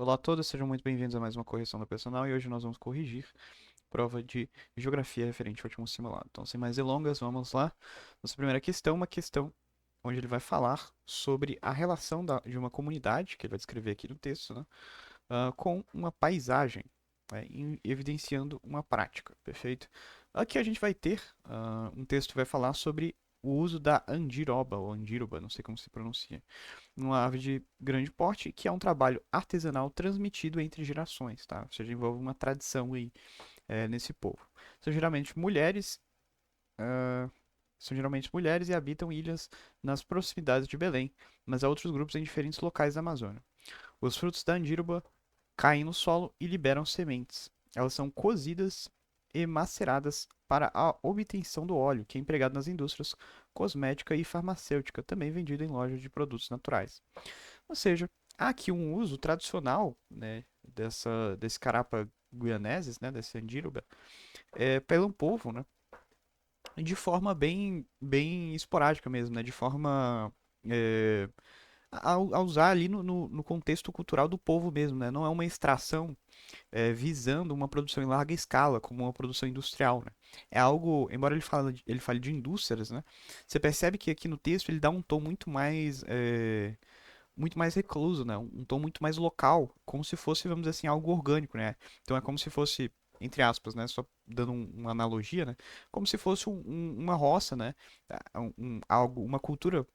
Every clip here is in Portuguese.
Olá a todos, sejam muito bem-vindos a mais uma correção da personal e hoje nós vamos corrigir prova de geografia referente ao último simulado. Então, sem mais delongas, vamos lá. Nossa primeira questão, uma questão onde ele vai falar sobre a relação de uma comunidade, que ele vai descrever aqui no texto, né, com uma paisagem, né, evidenciando uma prática, perfeito? Aqui a gente vai ter um texto que vai falar sobre o uso da andiroba, ou andiroba, não sei como se pronuncia, uma ave de grande porte, que é um trabalho artesanal transmitido entre gerações, tá? Ou seja, envolve uma tradição aí nesse povo. São geralmente mulheres, ah, são geralmente mulheres e habitam ilhas nas proximidades de Belém, mas há outros grupos em diferentes locais da Amazônia. Os frutos da andiroba caem no solo e liberam sementes. Elas são cozidas e maceradas para a obtenção do óleo, que é empregado nas indústrias cosmética e farmacêutica, também vendido em lojas de produtos naturais. Ou seja, há aqui um uso tradicional, né, desse carapa guianeses, né, desse andiroba, pelo povo, né, de forma bem esporádica mesmo, né, de forma é, a usar ali no contexto cultural do povo mesmo, né, não é uma extração visando uma produção em larga escala, como uma produção industrial, né. É algo, embora ele fale de indústrias, né, você percebe que aqui no texto ele dá um tom muito mais recluso, né? Um tom muito mais local, como se fosse, vamos dizer assim, algo orgânico, né? Então é como se fosse, entre aspas, né? Só dando uma analogia, né? Como se fosse uma roça, né? Uma cultura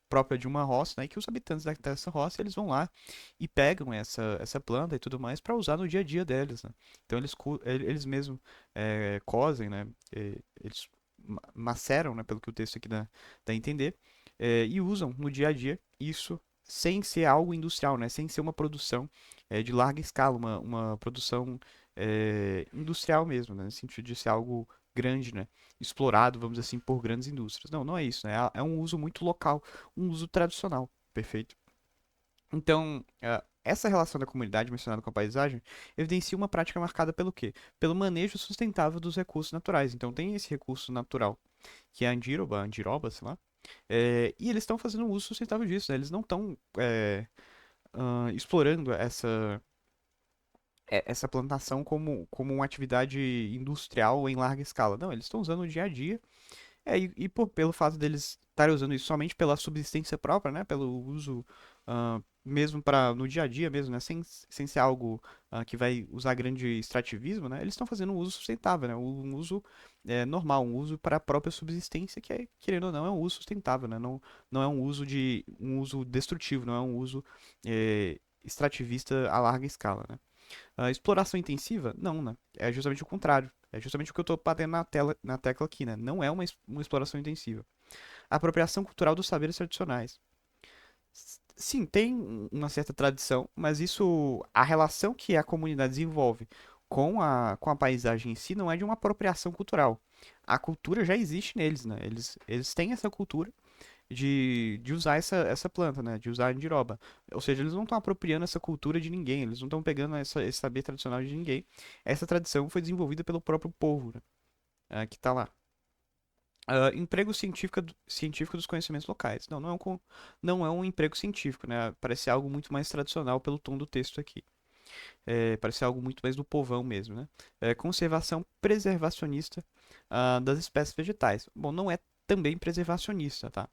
própria de uma roça, né? E que os habitantes dessa roça, eles vão lá e pegam essa planta e tudo mais para usar no dia a dia deles, né? Então eles mesmos cozem, né? Eles maceram, né? Pelo que o texto aqui dá a entender, e usam no dia a dia isso sem ser algo industrial, né? Sem ser uma produção de larga escala, uma produção industrial mesmo, né? No sentido de ser algo grande, né? Explorado, vamos dizer assim, por grandes indústrias. Não, não é isso, né? É um uso muito local, um uso tradicional, perfeito? Então, essa relação da comunidade mencionada com a paisagem evidencia uma prática marcada pelo quê? Pelo manejo sustentável dos recursos naturais. Então, tem esse recurso natural, que é a andiroba, sei lá, e eles estão fazendo um uso sustentável disso, né? Eles não estão explorando essa plantação como uma atividade industrial em larga escala. Não, eles estão usando no dia a dia. Pelo fato deles estarem usando isso somente pela subsistência própria, né? Pelo uso mesmo para no dia a dia mesmo, né? Sem ser algo que vai usar grande extrativismo, né? Eles estão fazendo um uso sustentável, né? Um uso normal, um uso para a própria subsistência, que é, querendo ou não, é um uso sustentável, né? Não, não é um uso destrutivo, não é um uso extrativista a larga escala, né? A exploração intensiva? Não, né? É justamente o contrário. É justamente o que eu estou batendo na tecla aqui, né? Não é uma exploração intensiva. A apropriação cultural dos saberes tradicionais. Sim, tem uma certa tradição, mas a relação que a comunidade desenvolve com a paisagem em si não é de uma apropriação cultural. A cultura já existe neles, né? Eles têm essa cultura de usar essa planta, né? De usar a andiroba. Ou seja, eles não estão apropriando essa cultura de ninguém, eles não estão pegando esse saber tradicional de ninguém. Essa tradição foi desenvolvida pelo próprio povo, né? Que está lá. Emprego científico dos conhecimentos locais. Não, não é um emprego científico, né? Parece algo muito mais tradicional pelo tom do texto aqui. Parece algo muito mais do povão mesmo, né? Conservação preservacionista das espécies vegetais. Bom, não é também preservacionista, tá?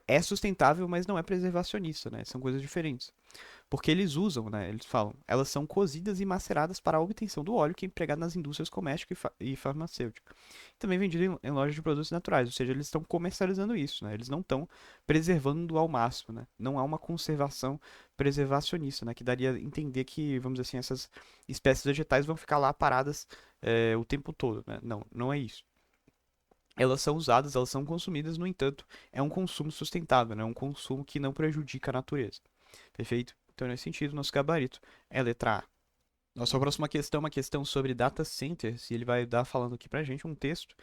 É sustentável, mas não é preservacionista, né? São coisas diferentes. Porque eles usam, né? Eles falam, elas são cozidas e maceradas para a obtenção do óleo que é empregado nas indústrias comércica e farmacêutica. Também vendido em lojas de produtos naturais, ou seja, eles estão comercializando isso, né? Eles não estão preservando ao máximo, né? Não há uma conservação preservacionista, né? Que daria a entender que, vamos dizer assim, essas espécies vegetais vão ficar lá paradas o tempo todo, né? Não, não é isso. Elas são usadas, elas são consumidas, no entanto, é um consumo sustentável, né? Um consumo que não prejudica a natureza. Perfeito? Então, nesse sentido, nosso gabarito é a letra A. Nossa próxima questão é uma questão sobre data centers, e ele vai dar falando aqui pra gente um texto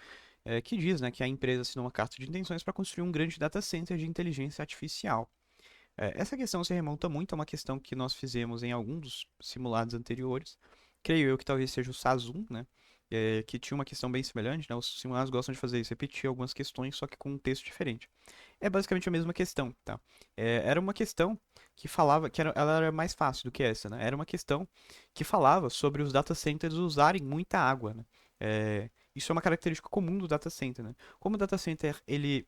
que diz, né, que a empresa assinou uma carta de intenções para construir um grande data center de inteligência artificial. Essa questão se remonta muito a uma questão que nós fizemos em algum dos simulados anteriores. Creio eu que talvez seja o SASUM, né? que tinha uma questão bem semelhante, né? Os simulados gostam de fazer isso, repetir algumas questões, só que com um texto diferente. É basicamente a mesma questão, tá? Era uma questão que falava, ela era mais fácil do que essa, né? Era uma questão que falava sobre os data centers usarem muita água, né? Isso é uma característica comum do data center, né? Como o data center, ele,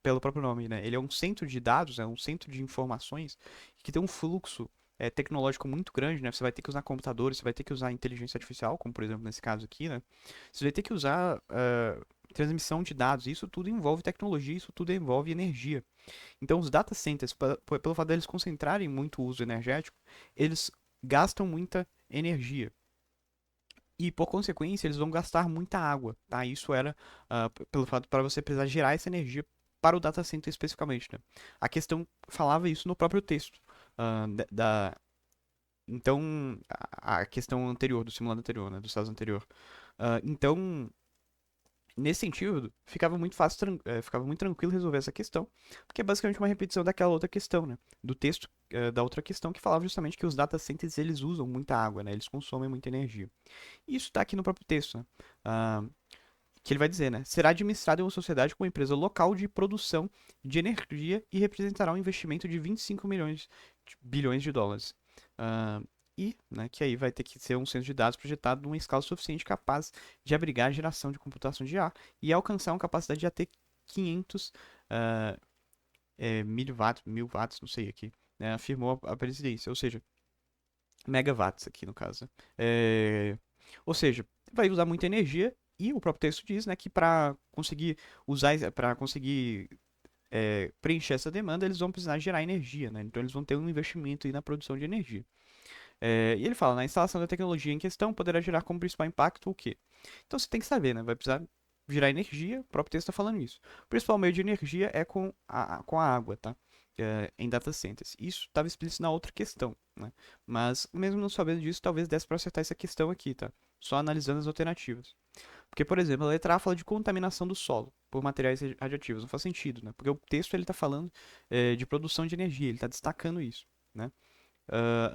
pelo próprio nome, né? Ele é um centro de dados, é um centro de informações que tem um fluxo tecnológico muito grande, né? Você vai ter que usar computadores, você vai ter que usar inteligência artificial, como por exemplo nesse caso aqui, né? Você vai ter que usar transmissão de dados. Isso tudo envolve tecnologia, isso tudo envolve energia. Então, os data centers, pelo fato deles concentrarem muito uso energético, eles gastam muita energia. E, por consequência, eles vão gastar muita água, tá? Isso era pelo fato para você precisar gerar essa energia para o data center especificamente, né? A questão falava isso no próprio texto. ah, da, da- então, a questão anterior, do simulado anterior, né? Do caso anterior. Então, nesse sentido, ficava muito fácil, ficava muito tranquilo resolver essa questão, porque é basicamente uma repetição daquela outra questão, né? Do texto da outra questão que falava justamente que os data centers eles usam muita água, né? Eles consomem muita energia. E isso está aqui no próprio texto, né? Ah, que ele vai dizer, né? Será administrado em uma sociedade com uma empresa local de produção de energia e representará um investimento de 25 milhões de bilhões de dólares. Ah, né, que aí vai ter que ser um centro de dados projetado numa escala suficiente capaz de abrigar a geração de computação de ar e alcançar uma capacidade de até 500 ah, mil watts, não sei aqui, né, afirmou a presidência, ou seja, megawatts aqui no caso. Ou seja, vai usar muita energia e o próprio texto diz, né, que para conseguir para conseguir preencher essa demanda, eles vão precisar gerar energia, né? Então eles vão ter um investimento aí na produção de energia. E ele fala, na instalação da tecnologia em questão poderá gerar como principal impacto o quê? Então você tem que saber, né? Vai precisar gerar energia, o próprio texto está falando isso. O principal meio de energia é com a água, tá? Em data centers. Isso estava explícito na outra questão, né? Mas mesmo não sabendo disso, talvez desse para acertar essa questão aqui, tá? Só analisando as alternativas. Porque, por exemplo, a letra A fala de contaminação do solo por materiais radioativos. Não faz sentido, né? Porque o texto ele está falando de produção de energia, ele está destacando isso, né?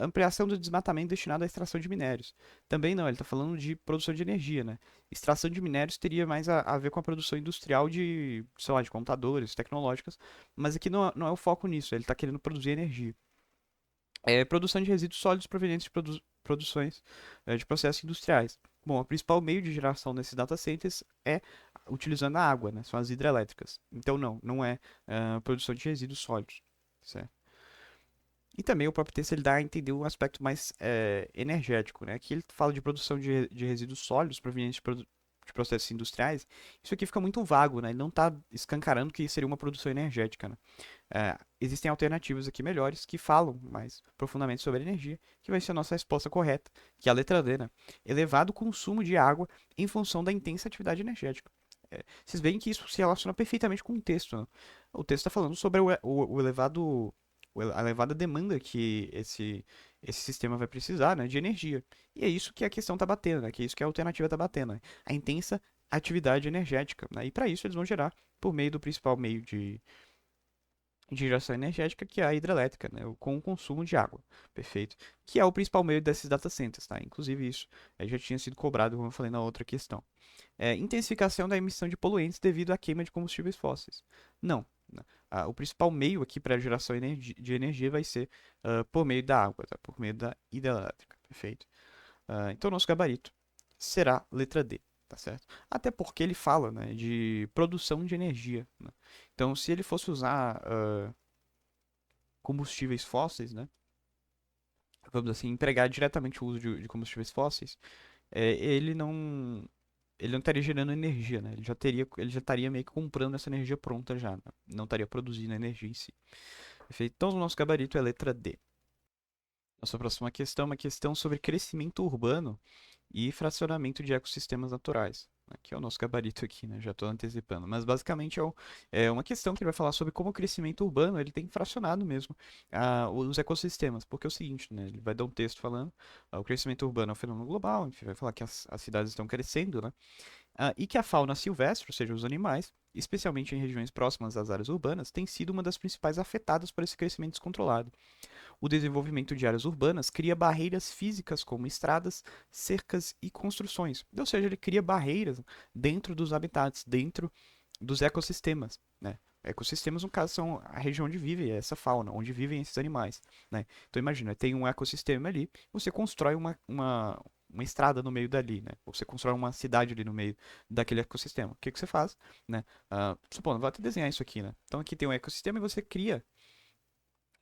Ampliação do desmatamento destinado à extração de minérios. Também não, ele está falando de produção de energia, né? Extração de minérios teria mais a ver com a produção industrial de, sei lá, de computadores, tecnológicas, mas aqui não é o foco nisso, ele está querendo produzir energia. Produção de resíduos sólidos provenientes de produções de processos industriais. Bom, o principal meio de geração desses data centers é utilizando a água, né? São as hidrelétricas. Então não é produção de resíduos sólidos, certo? E também o próprio texto ele dá a entender um aspecto mais energético, né? Aqui ele fala de produção de resíduos sólidos provenientes de processos industriais. Isso aqui fica muito vago, né? Ele não está escancarando que seria uma produção energética, né? Existem alternativas aqui melhores que falam mais profundamente sobre energia, que vai ser a nossa resposta correta, que é a letra D, né? Elevado consumo de água em função da intensa atividade energética. Vocês veem que isso se relaciona perfeitamente com o texto, né? O texto está falando sobre o elevado, a elevada demanda que esse sistema vai precisar, né, de energia. E é isso que a questão está batendo, né? Que é isso que a alternativa está batendo, né? A intensa atividade energética, né? E para isso eles vão gerar por meio do principal meio de geração energética, que é a hidrelétrica, né, com o consumo de água, perfeito? Que é o principal meio desses data centers, tá? Inclusive isso já tinha sido cobrado, como eu falei na outra questão. Intensificação da emissão de poluentes devido à queima de combustíveis fósseis. Não. Né? O principal meio aqui para a geração de energia vai ser por meio da água, tá? Por meio da hidrelétrica, perfeito? Então, nosso gabarito será letra D, tá certo? Até porque ele fala, né, de produção de energia, né? Então, se ele fosse usar combustíveis fósseis, né, vamos assim, empregar diretamente o uso de combustíveis fósseis, ele não estaria gerando energia, né? Ele já estaria meio que comprando essa energia pronta já, né? Não estaria produzindo energia em si. Perfeito? Então, o nosso gabarito é a letra D. Nossa próxima questão é uma questão sobre crescimento urbano e fracionamento de ecossistemas naturais. Aqui é o nosso gabarito aqui, né? Já estou antecipando. Mas basicamente é uma questão que ele vai falar sobre como o crescimento urbano ele tem fracionado mesmo os ecossistemas. Porque é o seguinte, né? Ele vai dar um texto falando o crescimento urbano é um fenômeno global, enfim, vai falar que as cidades estão crescendo, né? E que a fauna silvestre, ou seja, os animais, especialmente em regiões próximas às áreas urbanas, tem sido uma das principais afetadas por esse crescimento descontrolado. O desenvolvimento de áreas urbanas cria barreiras físicas como estradas, cercas e construções. Ou seja, ele cria barreiras dentro dos habitats, dentro dos ecossistemas, né? Ecossistemas, no caso, são a região onde vive essa fauna, onde vivem esses animais, né? Então imagina, tem um ecossistema ali, você constrói uma estrada no meio dali, né? Você constrói uma cidade ali no meio daquele ecossistema. O que que você faz, né? Supondo, vou até desenhar isso aqui, né? Então aqui tem um ecossistema e você cria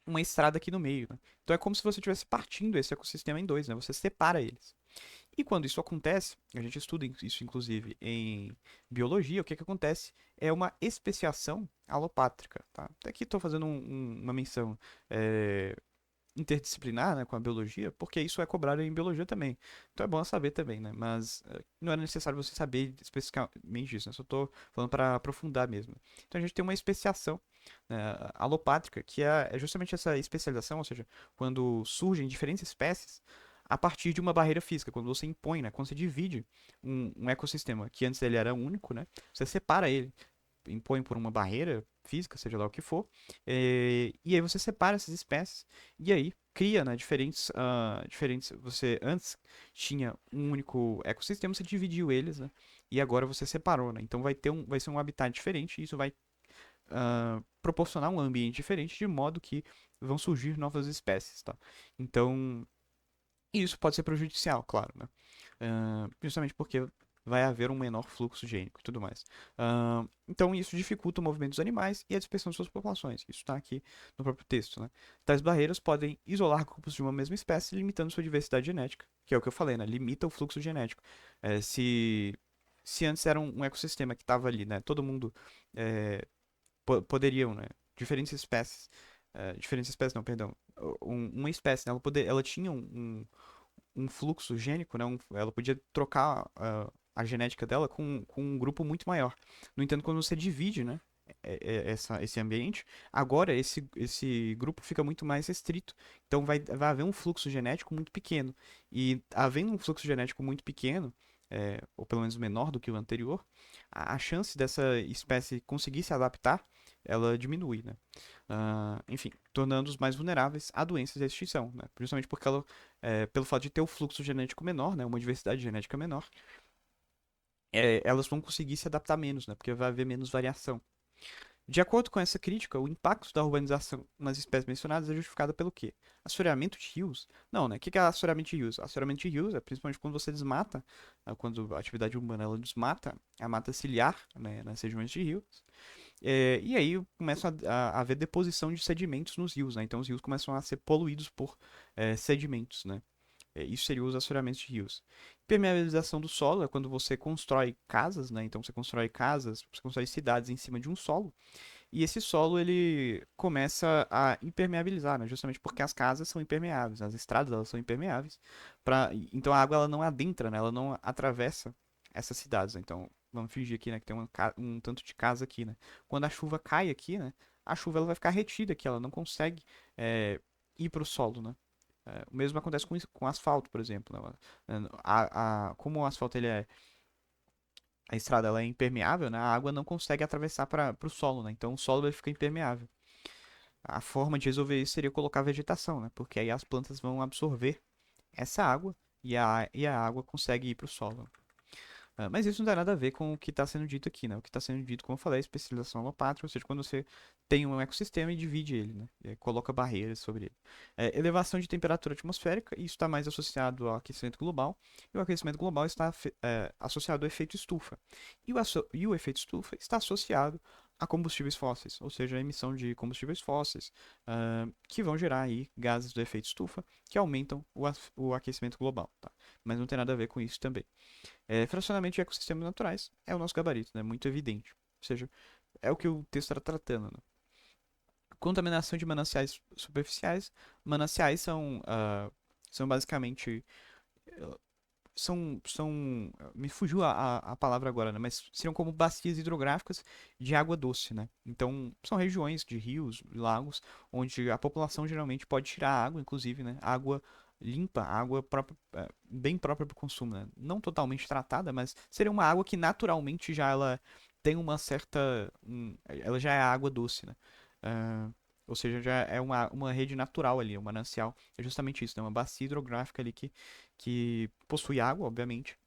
uma estrada aqui no meio, né? Então é como se você estivesse partindo esse ecossistema em dois, né? Você separa eles. E quando isso acontece, a gente estuda isso inclusive em biologia, o que que acontece é uma especiação alopátrica, tá? Até aqui estou fazendo uma menção é, interdisciplinar, né, com a biologia, porque isso é cobrado em biologia também. Então é bom saber também, né? Mas não é necessário você saber especificamente isso, né? Só estou falando para aprofundar mesmo. Então a gente tem uma especiação, né, alopátrica, que é justamente essa especialização, ou seja, quando surgem diferentes espécies a partir de uma barreira física, quando você impõe, né, quando você divide um ecossistema que antes ele era único, né, você separa ele, impõe por uma barreira física, seja lá o que for, e aí você separa essas espécies e aí cria, né, diferentes. Você antes tinha um único ecossistema, você dividiu eles, né, e agora você separou, né, então vai ser um habitat diferente e isso vai proporcionar um ambiente diferente de modo que vão surgir novas espécies, tá? Então isso pode ser prejudicial, claro, né? Justamente porque vai haver um menor fluxo gênico e tudo mais. Então, isso dificulta o movimento dos animais e a dispersão de suas populações. Isso está aqui no próprio texto, né? Tais barreiras podem isolar grupos de uma mesma espécie, limitando sua diversidade genética, que é o que eu falei, né? Limita o fluxo genético. Se antes era um ecossistema que estava ali, né? Todo mundo é, poderiam, né? Diferentes espécies, não, perdão. Uma espécie, né? Ela tinha um fluxo gênico, né? Ela podia trocar a genética dela com um grupo muito maior. No entanto, quando você divide, né? Esse ambiente, agora esse grupo fica muito mais restrito. Então vai haver um fluxo genético muito pequeno. E havendo um fluxo genético muito pequeno, ou pelo menos menor do que o anterior, a chance dessa espécie conseguir se adaptar, ela diminui, né? Enfim, tornando-os mais vulneráveis a doenças e à extinção, né? Justamente porque pelo fato de ter o fluxo genético menor, né, uma diversidade genética menor, elas vão conseguir se adaptar menos, né, porque vai haver menos variação. De acordo com essa crítica, o impacto da urbanização nas espécies mencionadas é justificado pelo quê? Assoreamento de rios? Não, né? O que é assoreamento de rios? Assoreamento de rios é principalmente quando você desmata, quando a atividade humana ela desmata a mata ciliar, né, nas regiões de rios, e aí começa a haver deposição de sedimentos nos rios, né? Então os rios começam a ser poluídos por sedimentos, né? Isso seria os assoreamentos de rios. Permeabilização do solo é quando você constrói casas, né? Então você constrói casas, você constrói cidades em cima de um solo, e esse solo ele começa a impermeabilizar, né? Justamente porque as casas são impermeáveis, as estradas elas são impermeáveis, então a água ela não adentra, né? Ela não atravessa essas cidades, né? Então vamos fingir aqui, né, que tem um tanto de casa aqui, né? Quando a chuva cai aqui, né? A chuva ela vai ficar retida aqui, ela não consegue ir para o solo, né? O mesmo acontece com asfalto, por exemplo, né? Como o asfalto ele é a estrada ela é impermeável, né? A água não consegue atravessar para o solo, né? Então o solo vai ficar impermeável. A forma de resolver isso seria colocar vegetação, né? Porque aí as plantas vão absorver essa água e a água consegue ir para o solo. Mas isso não tem nada a ver com o que está sendo dito aqui, né? O que está sendo dito, como eu falei, é especialização alopátrica, ou seja, quando você tem um ecossistema e divide ele, né? Coloca barreiras sobre ele. Elevação de temperatura atmosférica, isso está mais associado ao aquecimento global, e o aquecimento global está associado ao efeito estufa. E o efeito estufa está associado a combustíveis fósseis, ou seja, a emissão de combustíveis fósseis, que vão gerar aí gases do efeito estufa, que aumentam o aquecimento global, tá? Mas não tem nada a ver com isso também. Fracionamento de ecossistemas naturais é o nosso gabarito, né? Muito evidente. Ou seja, é o que o texto está tratando, né? Contaminação de mananciais superficiais. Mananciais são basicamente. Me fugiu a palavra agora, né? Mas seriam como bacias hidrográficas de água doce, né? Então, são regiões de rios, lagos, onde a população geralmente pode tirar água, inclusive, né? Água limpa, água própria, bem própria para o consumo, né? Não totalmente tratada, mas seria uma água que naturalmente já ela tem uma certa, ela já é água doce, né? Ah, ou seja, já é uma rede natural ali, um manancial. É justamente isso, né? Uma bacia hidrográfica ali que possui água, obviamente,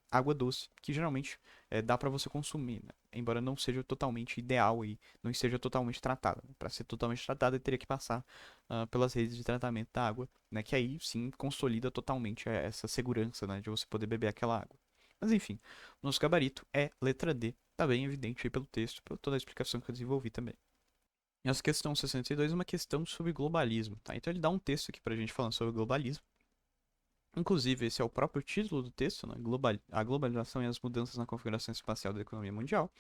água doce, que geralmente dá para você consumir, né? Embora não seja totalmente ideal e não esteja totalmente tratada. Para ser totalmente tratada, teria que passar pelas redes de tratamento da água, né? Que aí sim consolida totalmente essa segurança, né? De você poder beber aquela água. Mas enfim, o nosso gabarito é letra D, tá bem evidente aí pelo texto, por toda a explicação que eu desenvolvi também. E essa questão 62 é uma questão sobre globalismo, tá? Então ele dá um texto aqui pra gente falando sobre globalismo. Inclusive, esse é o próprio título do texto, né? A globalização e as mudanças na configuração espacial da economia mundial.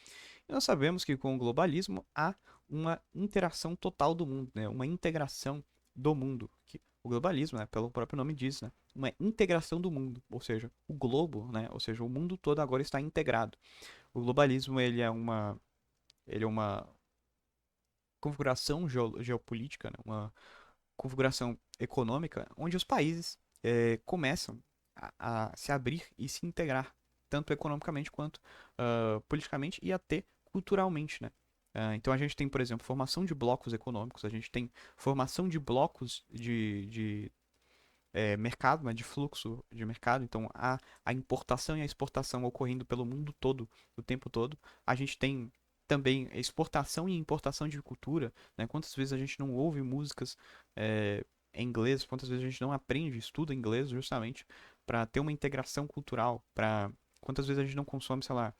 E nós sabemos que com o globalismo há uma interação total do mundo, né? Uma integração do mundo. Que o globalismo, né? Pelo próprio nome diz, né? Uma integração do mundo, ou seja, o globo, né? Ou seja, o mundo todo agora está integrado. O globalismo ele é uma configuração geopolítica, né? Uma configuração econômica onde os países começam a se abrir e se integrar, tanto economicamente quanto politicamente e até culturalmente, né? Então a gente tem, por exemplo, formação de blocos econômicos, a gente tem formação de blocos de mercado, né, de fluxo de mercado, então a importação e a exportação ocorrendo pelo mundo todo, o tempo todo. A gente tem também exportação e importação de cultura, né? Quantas vezes a gente não ouve músicas em inglês, quantas vezes a gente não aprende, estuda inglês justamente para ter uma integração cultural, para quantas vezes a gente não consome, sei lá,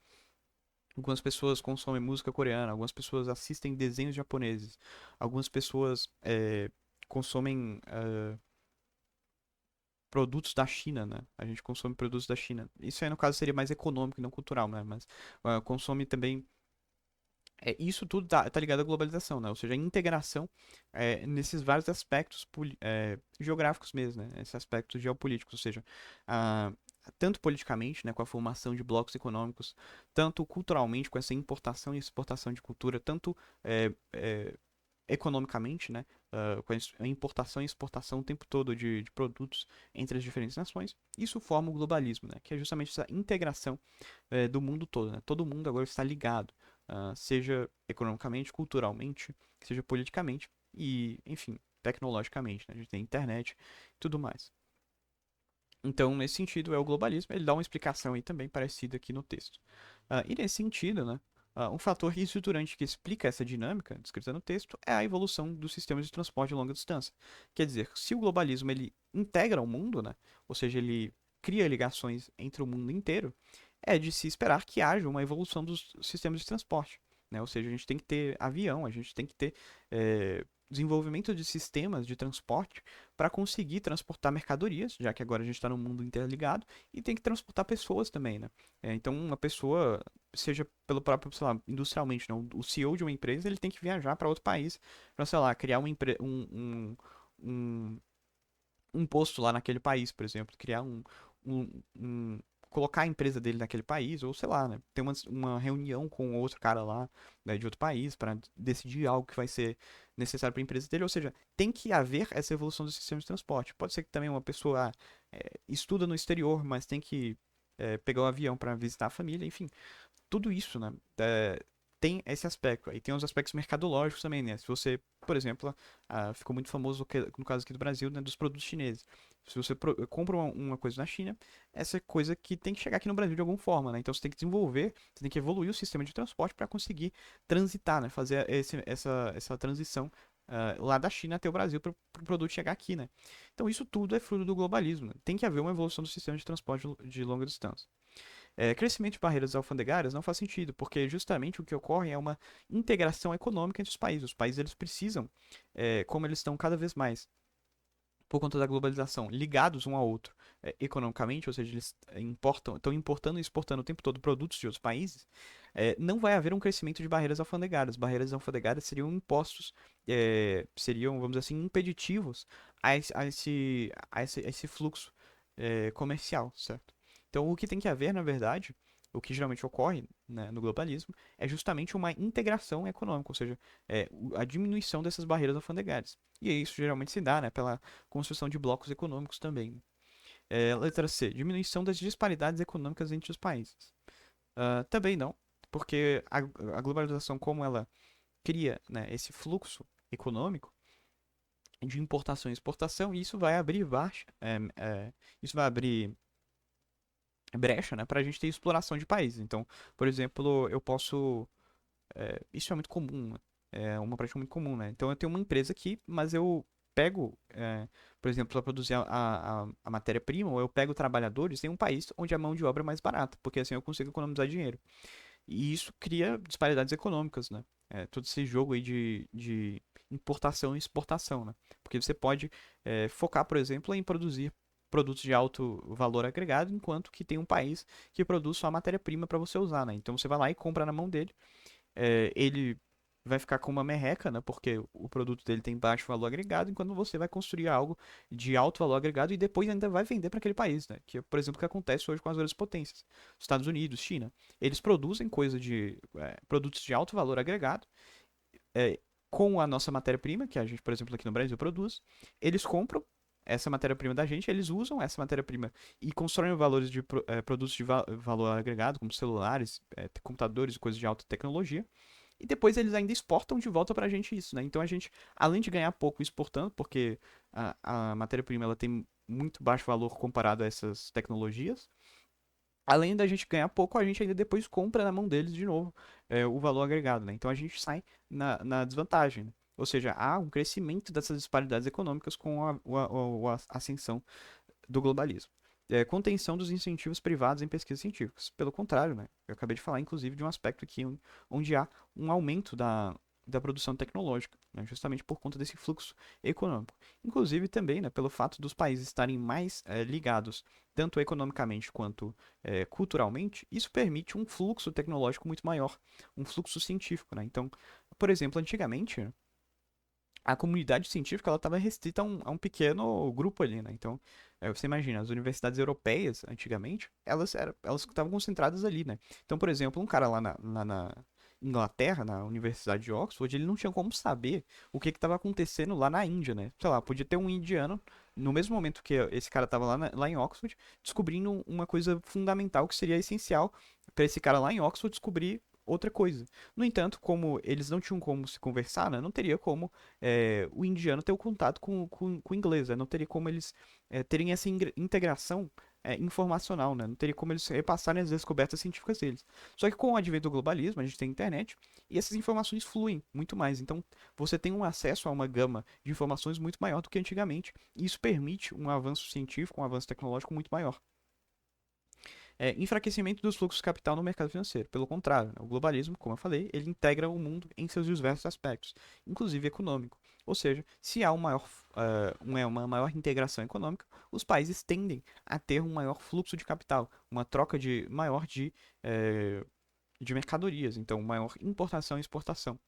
algumas pessoas consomem música coreana, algumas pessoas assistem desenhos japoneses, algumas pessoas consomem produtos da China, né? A gente consome produtos da China. Isso aí, no caso, seria mais econômico e não cultural, né? Mas consome também. Isso tudo tá ligado à globalização, né? Ou seja, a integração nesses vários aspectos geográficos mesmo, né? Esses aspectos geopolíticos, ou seja, ah, tanto politicamente, né, com a formação de blocos econômicos, tanto culturalmente, com essa importação e exportação de cultura, tanto economicamente, né, com a importação e exportação o tempo todo de produtos entre as diferentes nações, isso forma o globalismo, né, que é justamente essa integração do mundo todo. Né, todo mundo agora está ligado, seja economicamente, culturalmente, seja politicamente e, enfim, tecnologicamente. Né, a gente tem internet e tudo mais. Então, nesse sentido, é o globalismo. Ele dá uma explicação aí também parecida aqui no texto. E nesse sentido, né, um fator estruturante que explica essa dinâmica descrita no texto é a evolução dos sistemas de transporte de longa distância. Quer dizer, se o globalismo ele integra o mundo, né, ou seja, ele cria ligações entre o mundo inteiro, é de se esperar que haja uma evolução dos sistemas de transporte. Né? Ou seja, a gente tem que ter avião, a gente tem que ter desenvolvimento de sistemas de transporte para conseguir transportar mercadorias, já que agora a gente está num mundo interligado, e tem que transportar pessoas também, né? Então, uma pessoa, seja pelo próprio, sei lá, industrialmente, não, o CEO de uma empresa, ele tem que viajar para outro país para, sei lá, criar um, um posto lá naquele país, por exemplo, criar um, um- colocar a empresa dele naquele país, ou sei lá, né, ter uma reunião com outro cara lá, né, de outro país para decidir algo que vai ser necessário para a empresa dele, ou seja, tem que haver essa evolução do sistema de transporte. Pode ser que também uma pessoa estuda no exterior, mas tem que pegar o avião para visitar a família, enfim, tudo isso, né, tem esse aspecto. Aí tem os aspectos mercadológicos também, né? Se você, por exemplo, ficou muito famoso no caso aqui do Brasil, né, dos produtos chineses. Se você compra uma coisa na China, essa é coisa que tem que chegar aqui no Brasil de alguma forma, né? Então você tem que desenvolver, você tem que evoluir o sistema de transporte para conseguir transitar, né? Fazer essa transição lá da China até o Brasil para o produto chegar aqui, né? Então isso tudo é fruto do globalismo, né? Tem que haver uma evolução do sistema de transporte de longa distância. Crescimento de barreiras alfandegárias não faz sentido, porque justamente o que ocorre é uma integração econômica entre os países. Os países eles precisam, como eles estão cada vez mais por conta da globalização, ligados um ao outro economicamente, ou seja, eles estão importando e exportando o tempo todo produtos de outros países, não vai haver um crescimento de barreiras alfandegárias. Barreiras alfandegárias seriam impostos, seriam, vamos dizer assim, impeditivos a esse fluxo comercial, certo? Então, o que tem que haver, na verdade, o que geralmente ocorre, né, no globalismo é justamente uma integração econômica, ou seja, a diminuição dessas barreiras alfandegárias. E isso geralmente se dá, né, pela construção de blocos econômicos também. Letra C, diminuição das disparidades econômicas entre os países. Também não, porque a globalização, como ela cria, né, esse fluxo econômico de importação e exportação, e isso vai abrir isso vai abrir brecha, né, para a gente ter exploração de países. Então, por exemplo, eu posso, isso é muito comum, né? É uma prática muito comum, né? Então, eu tenho uma empresa aqui, mas eu pego, por exemplo, para produzir a matéria-prima, ou eu pego trabalhadores em um país onde a mão de obra é mais barata, porque assim eu consigo economizar dinheiro. E isso cria disparidades econômicas, né? Todo esse jogo aí de importação e exportação, né? Porque você pode focar, por exemplo, em produzir produtos de alto valor agregado, enquanto que tem um país que produz só a matéria-prima para você usar, né? Então você vai lá e compra na mão dele, ele vai ficar com uma merreca, né? Porque o produto dele tem baixo valor agregado, enquanto você vai construir algo de alto valor agregado e depois ainda vai vender para aquele país, né? Que é, por exemplo, o que acontece hoje com as grandes potências, Estados Unidos, China. Eles produzem produtos de alto valor agregado, é, com a nossa matéria-prima, que a gente, por exemplo, aqui no Brasil produz. Eles compram essa matéria-prima da gente, eles usam essa matéria-prima e constroem valores de produtos de valor agregado, como celulares, computadores e coisas de alta tecnologia. E depois eles ainda exportam de volta pra gente isso, né? Então a gente, além de ganhar pouco exportando, porque a matéria-prima ela tem muito baixo valor comparado a essas tecnologias, além da gente ganhar pouco, a gente ainda depois compra na mão deles de novo o valor agregado, né? Então a gente sai na desvantagem, né? Ou seja, há um crescimento dessas disparidades econômicas com a ascensão do globalismo. Contenção dos incentivos privados em pesquisas científicas. Pelo contrário, né? Eu acabei de falar, inclusive, de um aspecto aqui onde há um aumento da produção tecnológica, né? Justamente por conta desse fluxo econômico. Inclusive também, né, pelo fato dos países estarem mais ligados, tanto economicamente quanto culturalmente, isso permite um fluxo tecnológico muito maior, um fluxo científico, né? Então, por exemplo, antigamente, a comunidade científica ela estava restrita a um pequeno grupo ali, né? Então, você imagina, as universidades europeias, antigamente, elas estavam concentradas ali, né? Então, por exemplo, um cara lá na Inglaterra, na Universidade de Oxford, ele não tinha como saber o que estava acontecendo lá na Índia, né? Sei lá, podia ter um indiano, no mesmo momento que esse cara estava lá em Oxford, descobrindo uma coisa fundamental que seria essencial para esse cara lá em Oxford descobrir outra coisa. No entanto, como eles não tinham como se conversar, né, não teria como o indiano ter o contato com o inglês, né? Não teria como eles terem essa integração informacional, né? Não teria como eles repassarem as descobertas científicas deles. Só que com o advento do globalismo, a gente tem internet e essas informações fluem muito mais. Então, você tem um acesso a uma gama de informações muito maior do que antigamente. E isso permite um avanço científico, um avanço tecnológico muito maior. Enfraquecimento dos fluxos de capital no mercado financeiro. Pelo contrário, né, o globalismo, como eu falei, ele integra o mundo em seus diversos aspectos, inclusive econômico. Ou seja, se há uma maior integração econômica, os países tendem a ter um maior fluxo de capital, uma troca maior de mercadorias, então maior importação e exportação.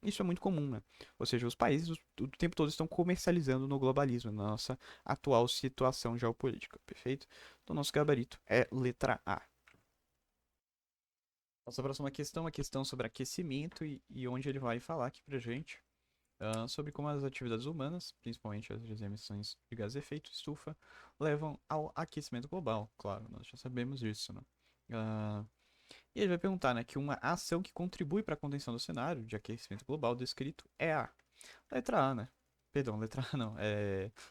Isso é muito comum, né? Ou seja, os países o tempo todo estão comercializando no globalismo, na nossa atual situação geopolítica, perfeito? Então, nosso gabarito é letra A. Nossa próxima questão é a questão sobre aquecimento e onde ele vai falar aqui pra gente sobre como as atividades humanas, principalmente as emissões de gás de efeito estufa, levam ao aquecimento global. Claro, nós já sabemos disso, né? Ah, e ele vai perguntar, né, que uma ação que contribui para a contenção do cenário de aquecimento global descrito é a letra A, né? Perdão, letra A não.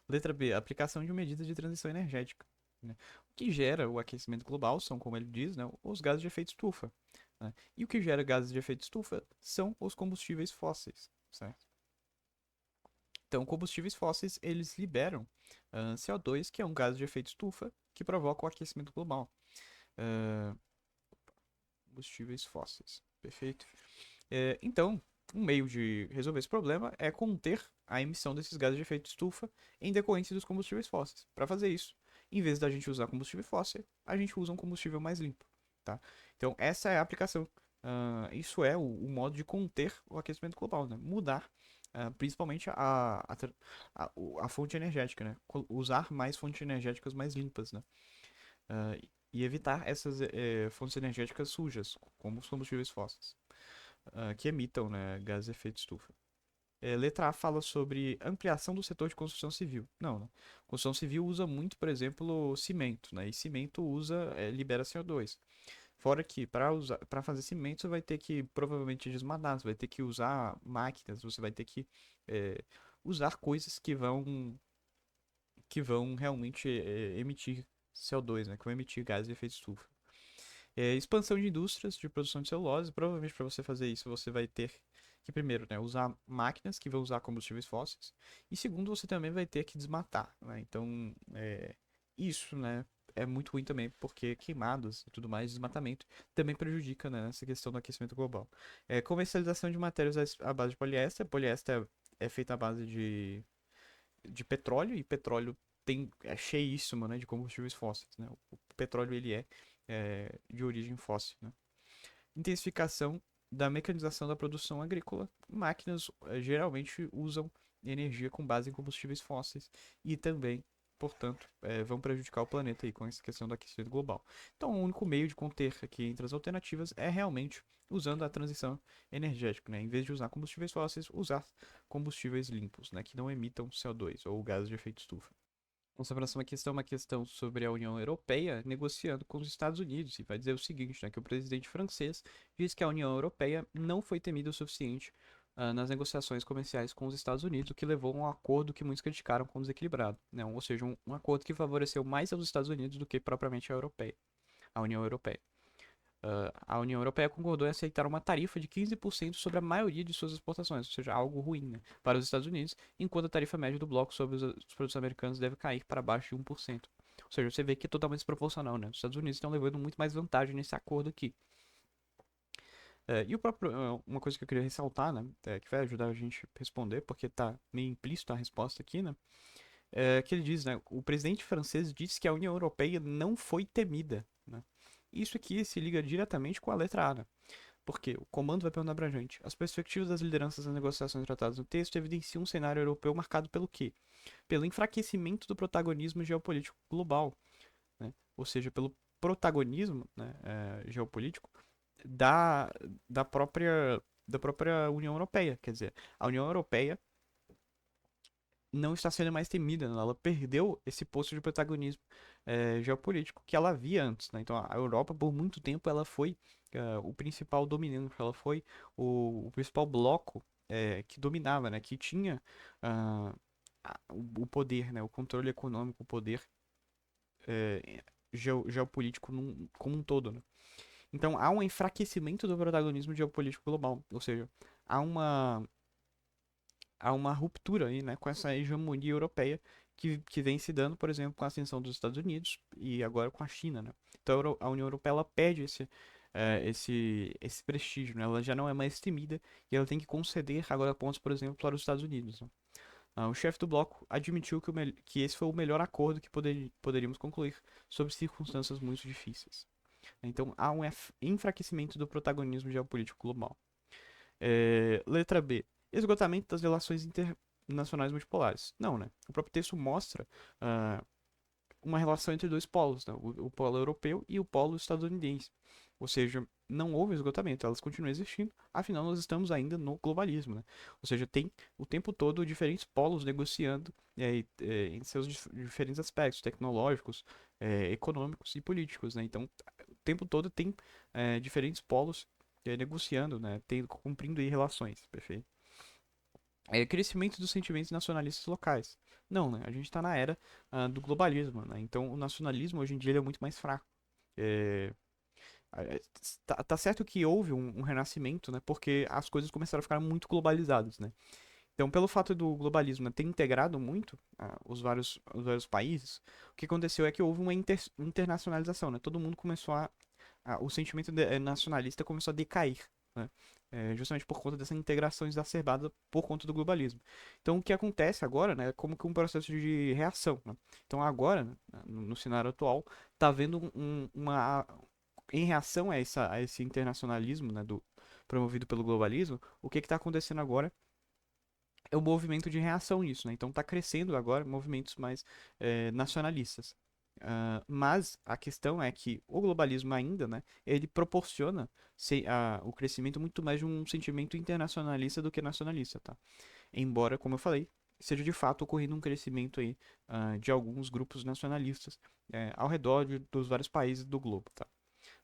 Letra B, aplicação de medidas de transição energética, né? O que gera o aquecimento global são, como ele diz, né, os gases de efeito estufa, né? E o que gera gases de efeito estufa são os combustíveis fósseis, certo? Então, combustíveis fósseis, eles liberam CO2, que é um gás de efeito estufa, que provoca o aquecimento global. Ah, combustíveis fósseis, perfeito? Então, um meio de resolver esse problema é conter a emissão desses gases de efeito estufa em decorrência dos combustíveis fósseis. Para fazer isso, em vez da gente usar combustível fóssil, a gente usa um combustível mais limpo, tá? Então, essa é a aplicação. Isso é o modo de conter o aquecimento global, né? Mudar, principalmente a fonte energética, né? Usar mais fontes energéticas mais limpas, né? e evitar essas fontes energéticas sujas, como os combustíveis fósseis, que emitam, né, gases de efeito estufa. Letra A fala sobre ampliação do setor de construção civil. Não, né? Construção civil usa muito, por exemplo, cimento, né? E cimento libera CO2. Fora que para fazer cimento você vai ter que provavelmente desmatar, você vai ter que usar máquinas, você vai ter que é, usar coisas que vão realmente emitir CO2, né? Que vão emitir gases de efeito estufa. Expansão de indústrias de produção de celulose. Provavelmente para você fazer isso você vai ter que primeiro, né, usar máquinas que vão usar combustíveis fósseis e segundo você também vai ter que desmatar, né? Então isso, né, é muito ruim também porque queimadas e tudo mais, desmatamento também prejudica, né, essa questão do aquecimento global. Comercialização de matérias à base de poliéster. Poliéster é feita à base de petróleo e petróleo é cheíssimo, né, de combustíveis fósseis, né? O petróleo ele é de origem fóssil, né? Intensificação da mecanização da produção agrícola. Máquinas geralmente usam energia com base em combustíveis fósseis e também, portanto, vão prejudicar o planeta aí com essa questão do aquecimento global. Então, o único meio de conter aqui entre as alternativas é realmente usando a transição energética, né? Em vez de usar combustíveis fósseis, usar combustíveis limpos, né? Que não emitam CO2 ou gases de efeito estufa. Nossa próxima questão é uma questão sobre a União Europeia negociando com os Estados Unidos. E vai dizer o seguinte, né, que o presidente francês diz que a União Europeia não foi temida o suficiente nas negociações comerciais com os Estados Unidos, o que levou a um acordo que muitos criticaram como desequilibrado. Né? Ou seja, um acordo que favoreceu mais aos Estados Unidos do que propriamente a União Europeia. A União Europeia concordou em aceitar uma tarifa de 15% sobre a maioria de suas exportações, ou seja, algo ruim, né, para os Estados Unidos, enquanto a tarifa média do bloco sobre os produtos americanos deve cair para abaixo de 1%. Ou seja, você vê que é totalmente desproporcional, né? Os Estados Unidos estão levando muito mais vantagem nesse acordo aqui. Uma coisa que eu queria ressaltar, né, que vai ajudar a gente a responder, porque está meio implícito a resposta aqui, né, que ele diz, né, o presidente francês disse que a União Europeia não foi temida, né. Isso aqui se liga diretamente com a letra A, né? Porque o comando vai perguntar pra gente. As perspectivas das lideranças das negociações tratadas no texto evidenciam um cenário europeu marcado pelo quê? Pelo enfraquecimento do protagonismo geopolítico global, né? Ou seja, pelo protagonismo, né, geopolítico da, da própria União Europeia. Quer dizer, a União Europeia não está sendo mais temida, né? Ela perdeu esse posto de protagonismo geopolítico que ela havia antes, né? Então a Europa por muito tempo ela foi o principal dominante, ela foi o principal bloco que dominava, né? Que tinha ah, o poder, né? O controle econômico, o poder geopolítico como um todo, né? Então há um enfraquecimento do protagonismo geopolítico global, ou seja, há uma há uma ruptura aí, né, com essa hegemonia europeia que vem se dando, por exemplo, com a ascensão dos Estados Unidos e agora com a China, né? Então a União Europeia ela perde esse prestígio, né? Ela já não é mais temida e ela tem que conceder agora pontos, por exemplo, para os Estados Unidos, né? O chefe do bloco admitiu que esse foi o melhor acordo que poderíamos concluir sob circunstâncias muito difíceis. Então há um enfraquecimento do protagonismo geopolítico global. Letra B. Esgotamento das relações internacionais multipolares. Não, né? O próprio texto mostra uma relação entre dois polos, né? O polo europeu e o polo estadunidense. Ou seja, não houve esgotamento, elas continuam existindo, afinal nós estamos ainda no globalismo, né? Ou seja, tem o tempo todo diferentes polos negociando em seus diferentes aspectos tecnológicos, econômicos e políticos, né? Então, o tempo todo tem diferentes polos negociando, né? Cumprindo aí relações, perfeito? Crescimento dos sentimentos nacionalistas locais. Não, né? A gente está na era do globalismo, né? Então o nacionalismo hoje em dia ele é muito mais fraco. É, tá certo que houve um renascimento, né? Porque as coisas começaram a ficar muito globalizadas, né? Então, pelo fato do globalismo, né, ter integrado muito os vários países, o que aconteceu é que houve uma internacionalização, né? Todo mundo começou o sentimento nacionalista começou a decair, né? Justamente por conta dessa integração exacerbada por conta do globalismo. Então, o que acontece agora, né, é como que um processo de reação, né? Então, agora, né, no cenário atual, está havendo em reação a esse internacionalismo, né, promovido pelo globalismo, o que está acontecendo agora é o movimento de reação nisso, né? Então, está crescendo agora movimentos mais nacionalistas. Mas a questão é que o globalismo ainda, né, ele proporciona o crescimento muito mais de um sentimento internacionalista do que nacionalista, tá? Embora, como eu falei, seja de fato ocorrendo um crescimento aí, de alguns grupos nacionalistas ao redor dos vários países do globo, tá?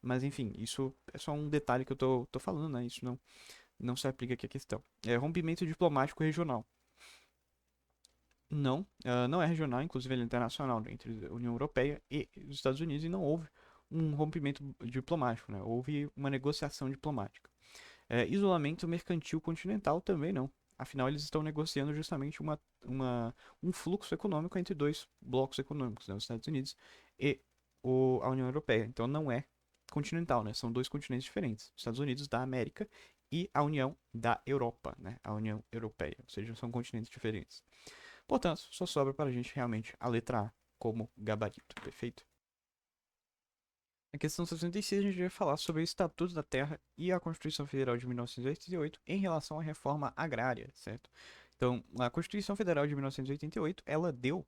Mas enfim, isso é só um detalhe que eu tô falando, né? Isso não se aplica aqui à questão. Rompimento diplomático regional. Não, não é regional, inclusive ele é internacional, né, entre a União Europeia e os Estados Unidos, e não houve um rompimento diplomático, né? Houve uma negociação diplomática. Isolamento mercantil continental também não. Afinal, eles estão negociando justamente um fluxo econômico entre dois blocos econômicos, né? Os Estados Unidos e a União Europeia. Então não é continental, né? São dois continentes diferentes. Os Estados Unidos da América e a União da Europa, né? A União Europeia. Ou seja, são continentes diferentes. Portanto, só sobra para a gente realmente a letra A como gabarito, perfeito? Na questão 66, a gente vai falar sobre o Estatuto da Terra e a Constituição Federal de 1988 em relação à reforma agrária, certo? Então, a Constituição Federal de 1988, ela deu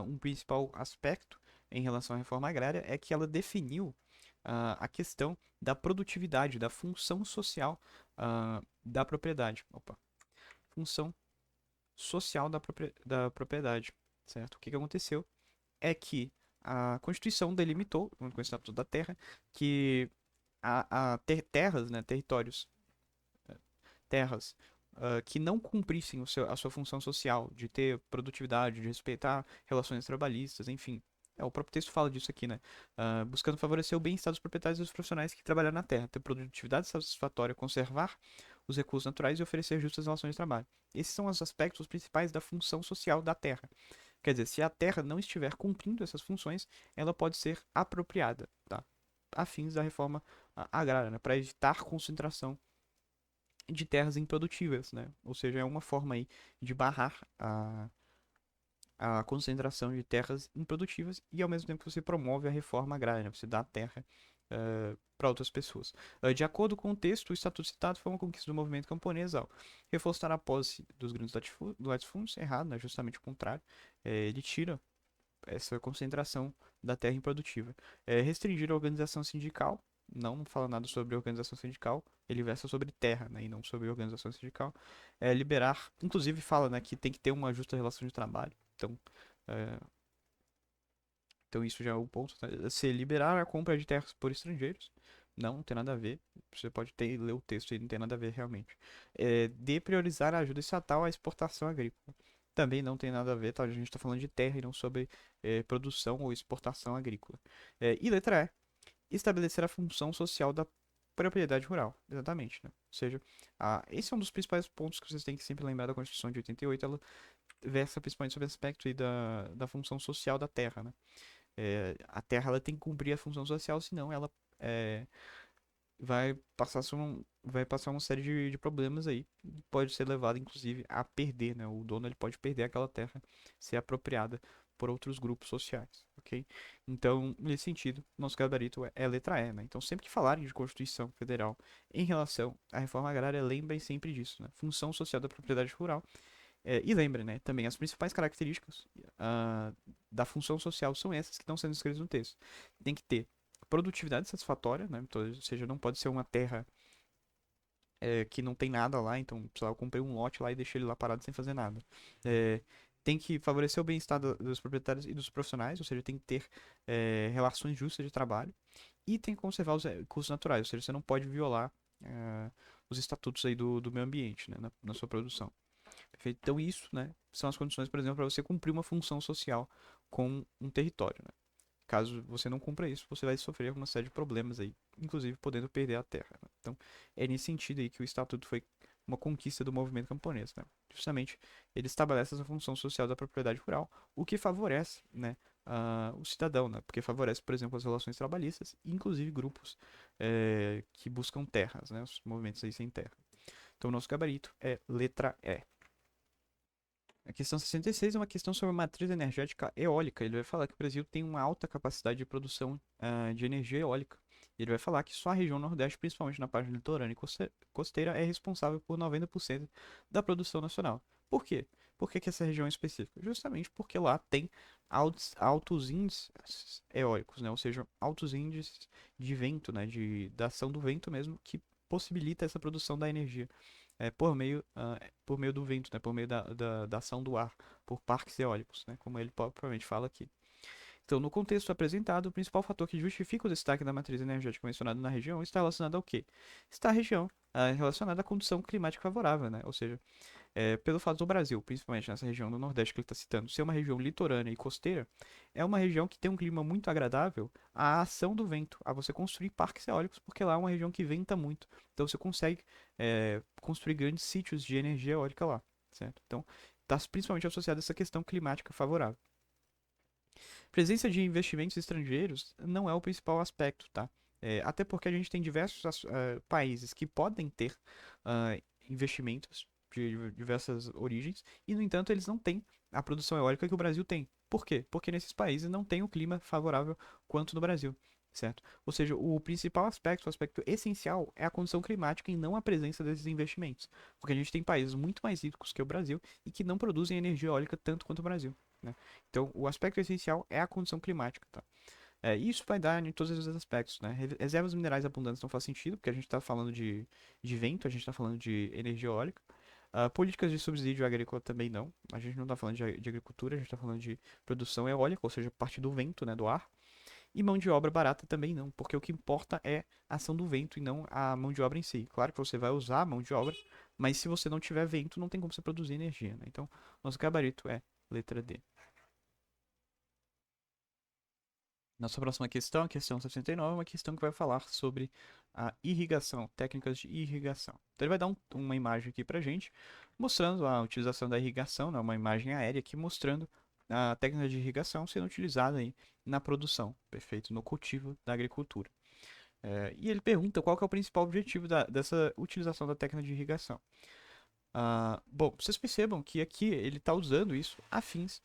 um principal aspecto em relação à reforma agrária, é que ela definiu a questão da produtividade, da função social da propriedade. Opa, função social da propriedade, certo? O que aconteceu é que a Constituição delimitou, com o Estatuto da Terra, que terras, né, territórios, terras que não cumprissem a sua função social de ter produtividade, de respeitar relações trabalhistas, enfim. O próprio texto fala disso aqui, né? Buscando favorecer o bem-estar dos proprietários e dos profissionais que trabalham na terra, ter produtividade satisfatória, conservar os recursos naturais e oferecer justas relações de trabalho. Esses são os aspectos principais da função social da terra. Quer dizer, se a terra não estiver cumprindo essas funções, ela pode ser apropriada, tá? A fins da reforma agrária, né? Para evitar concentração de terras improdutivas, né? Ou seja, é uma forma aí de barrar a concentração de terras improdutivas e ao mesmo tempo você promove a reforma agrária, né? Você dá a terra para outras pessoas. De acordo com o texto, o estatuto citado foi uma conquista do movimento camponês ao reforçar a posse dos grandes latifúndios, errado, né? Justamente o contrário. Ele tira essa concentração da terra improdutiva. Restringir a organização sindical, não fala nada sobre organização sindical, ele versa sobre terra, né, e não sobre organização sindical. Liberar, inclusive fala, né, que tem que ter uma justa relação de trabalho. É, então isso já é o ponto. Né? Se liberar a compra de terras por estrangeiros, não tem nada a ver. Você pode ler o texto aí, não tem nada a ver realmente. De priorizar a ajuda estatal à exportação agrícola. Também não tem nada a ver, tá? A gente está falando de terra e não sobre produção ou exportação agrícola. E letra E, estabelecer a função social da propriedade rural. Exatamente, né? Ou seja, esse é um dos principais pontos que vocês têm que sempre lembrar da Constituição de 88. Ela versa principalmente sobre o aspecto aí da função social da terra, né? A terra ela tem que cumprir a função social, senão ela é, vai passar uma série de problemas aí. Pode ser levado, inclusive, a perder, né? O dono ele pode perder aquela terra, ser apropriada por outros grupos sociais, ok? Então, nesse sentido, nosso gabarito é a letra E, né? Então, sempre que falarem de Constituição Federal em relação à reforma agrária, lembrem sempre disso, né? Função social da propriedade rural. E lembrem, né? Também as principais características da função social são essas que estão sendo escritas no texto. Tem que ter produtividade satisfatória, né? Então, ou seja, não pode ser uma terra que não tem nada lá, então, sei lá, eu comprei um lote lá e deixei ele lá parado sem fazer nada. É, tem que favorecer o bem-estar dos proprietários e dos profissionais, ou seja, tem que ter relações justas de trabalho e tem que conservar os recursos naturais, ou seja, você não pode violar os estatutos aí do meio ambiente, né, na sua produção. Perfeito? Então, isso, né, são as condições, por exemplo, para você cumprir uma função social com um território, né? Caso você não cumpra isso, você vai sofrer uma série de problemas aí, inclusive podendo perder a terra. Né? Então, é nesse sentido aí que o estatuto foi uma conquista do movimento camponês, né? Justamente, ele estabelece essa função social da propriedade rural, o que favorece, né, o cidadão, né? Porque favorece, por exemplo, as relações trabalhistas, inclusive grupos que buscam terras, né? Os movimentos aí sem terra. Então, o nosso gabarito é letra E. A questão 66 é uma questão sobre a matriz energética eólica. Ele vai falar que o Brasil tem uma alta capacidade de produção de energia eólica. Ele vai falar que só a região Nordeste, principalmente na parte litorânea e costeira, é responsável por 90% da produção nacional. Por quê? Por que que essa região é específica? Justamente porque lá tem altos índices eólicos, né? Ou seja, altos índices de vento, né? Da ação do vento mesmo, que possibilita essa produção da energia por meio do vento, né? Por meio da ação do ar, por parques eólicos, né? Como ele propriamente fala aqui. Então, no contexto apresentado, o principal fator que justifica o destaque da matriz energética mencionada na região está relacionado ao quê? Está a região relacionada à condição climática favorável, né? Ou seja, pelo fato do Brasil, principalmente nessa região do Nordeste que ele está citando, ser uma região litorânea e costeira, é uma região que tem um clima muito agradável à ação do vento, a você construir parques eólicos, porque lá é uma região que venta muito. Então você consegue construir grandes sítios de energia eólica lá, certo? Então está principalmente associado a essa questão climática favorável. Presença de investimentos estrangeiros não é o principal aspecto, tá? Até porque a gente tem diversos países que podem ter investimentos de diversas origens e, no entanto, eles não têm a produção eólica que o Brasil tem. Por quê? Porque nesses países não tem o clima favorável quanto no Brasil, certo? Ou seja, o principal aspecto, o aspecto essencial, é a condição climática e não a presença desses investimentos. Porque a gente tem países muito mais ricos que o Brasil e que não produzem energia eólica tanto quanto o Brasil, né? Então, o aspecto essencial é a condição climática, tá? Isso vai dar em todos os aspectos, né? Reservas minerais abundantes não faz sentido, porque a gente está falando de vento, a gente está falando de energia eólica. Políticas de subsídio agrícola também não. A gente não está falando de agricultura, a gente está falando de produção eólica, ou seja, parte do vento, né, do ar. E mão de obra barata também não, porque o que importa é a ação do vento e não a mão de obra em si. Claro que você vai usar a mão de obra, mas se você não tiver vento, não tem como você produzir energia, né? Então, nosso gabarito é letra D. Nossa próxima questão, a questão 69, é uma questão que vai falar sobre a irrigação, técnicas de irrigação. Então ele vai dar uma imagem aqui pra gente, mostrando a utilização da irrigação, né, uma imagem aérea aqui mostrando a técnica de irrigação sendo utilizada aí na produção, perfeito, no cultivo da agricultura. E ele pergunta qual que é o principal objetivo dessa utilização da técnica de irrigação. Bom, vocês percebam que aqui ele está usando isso a fins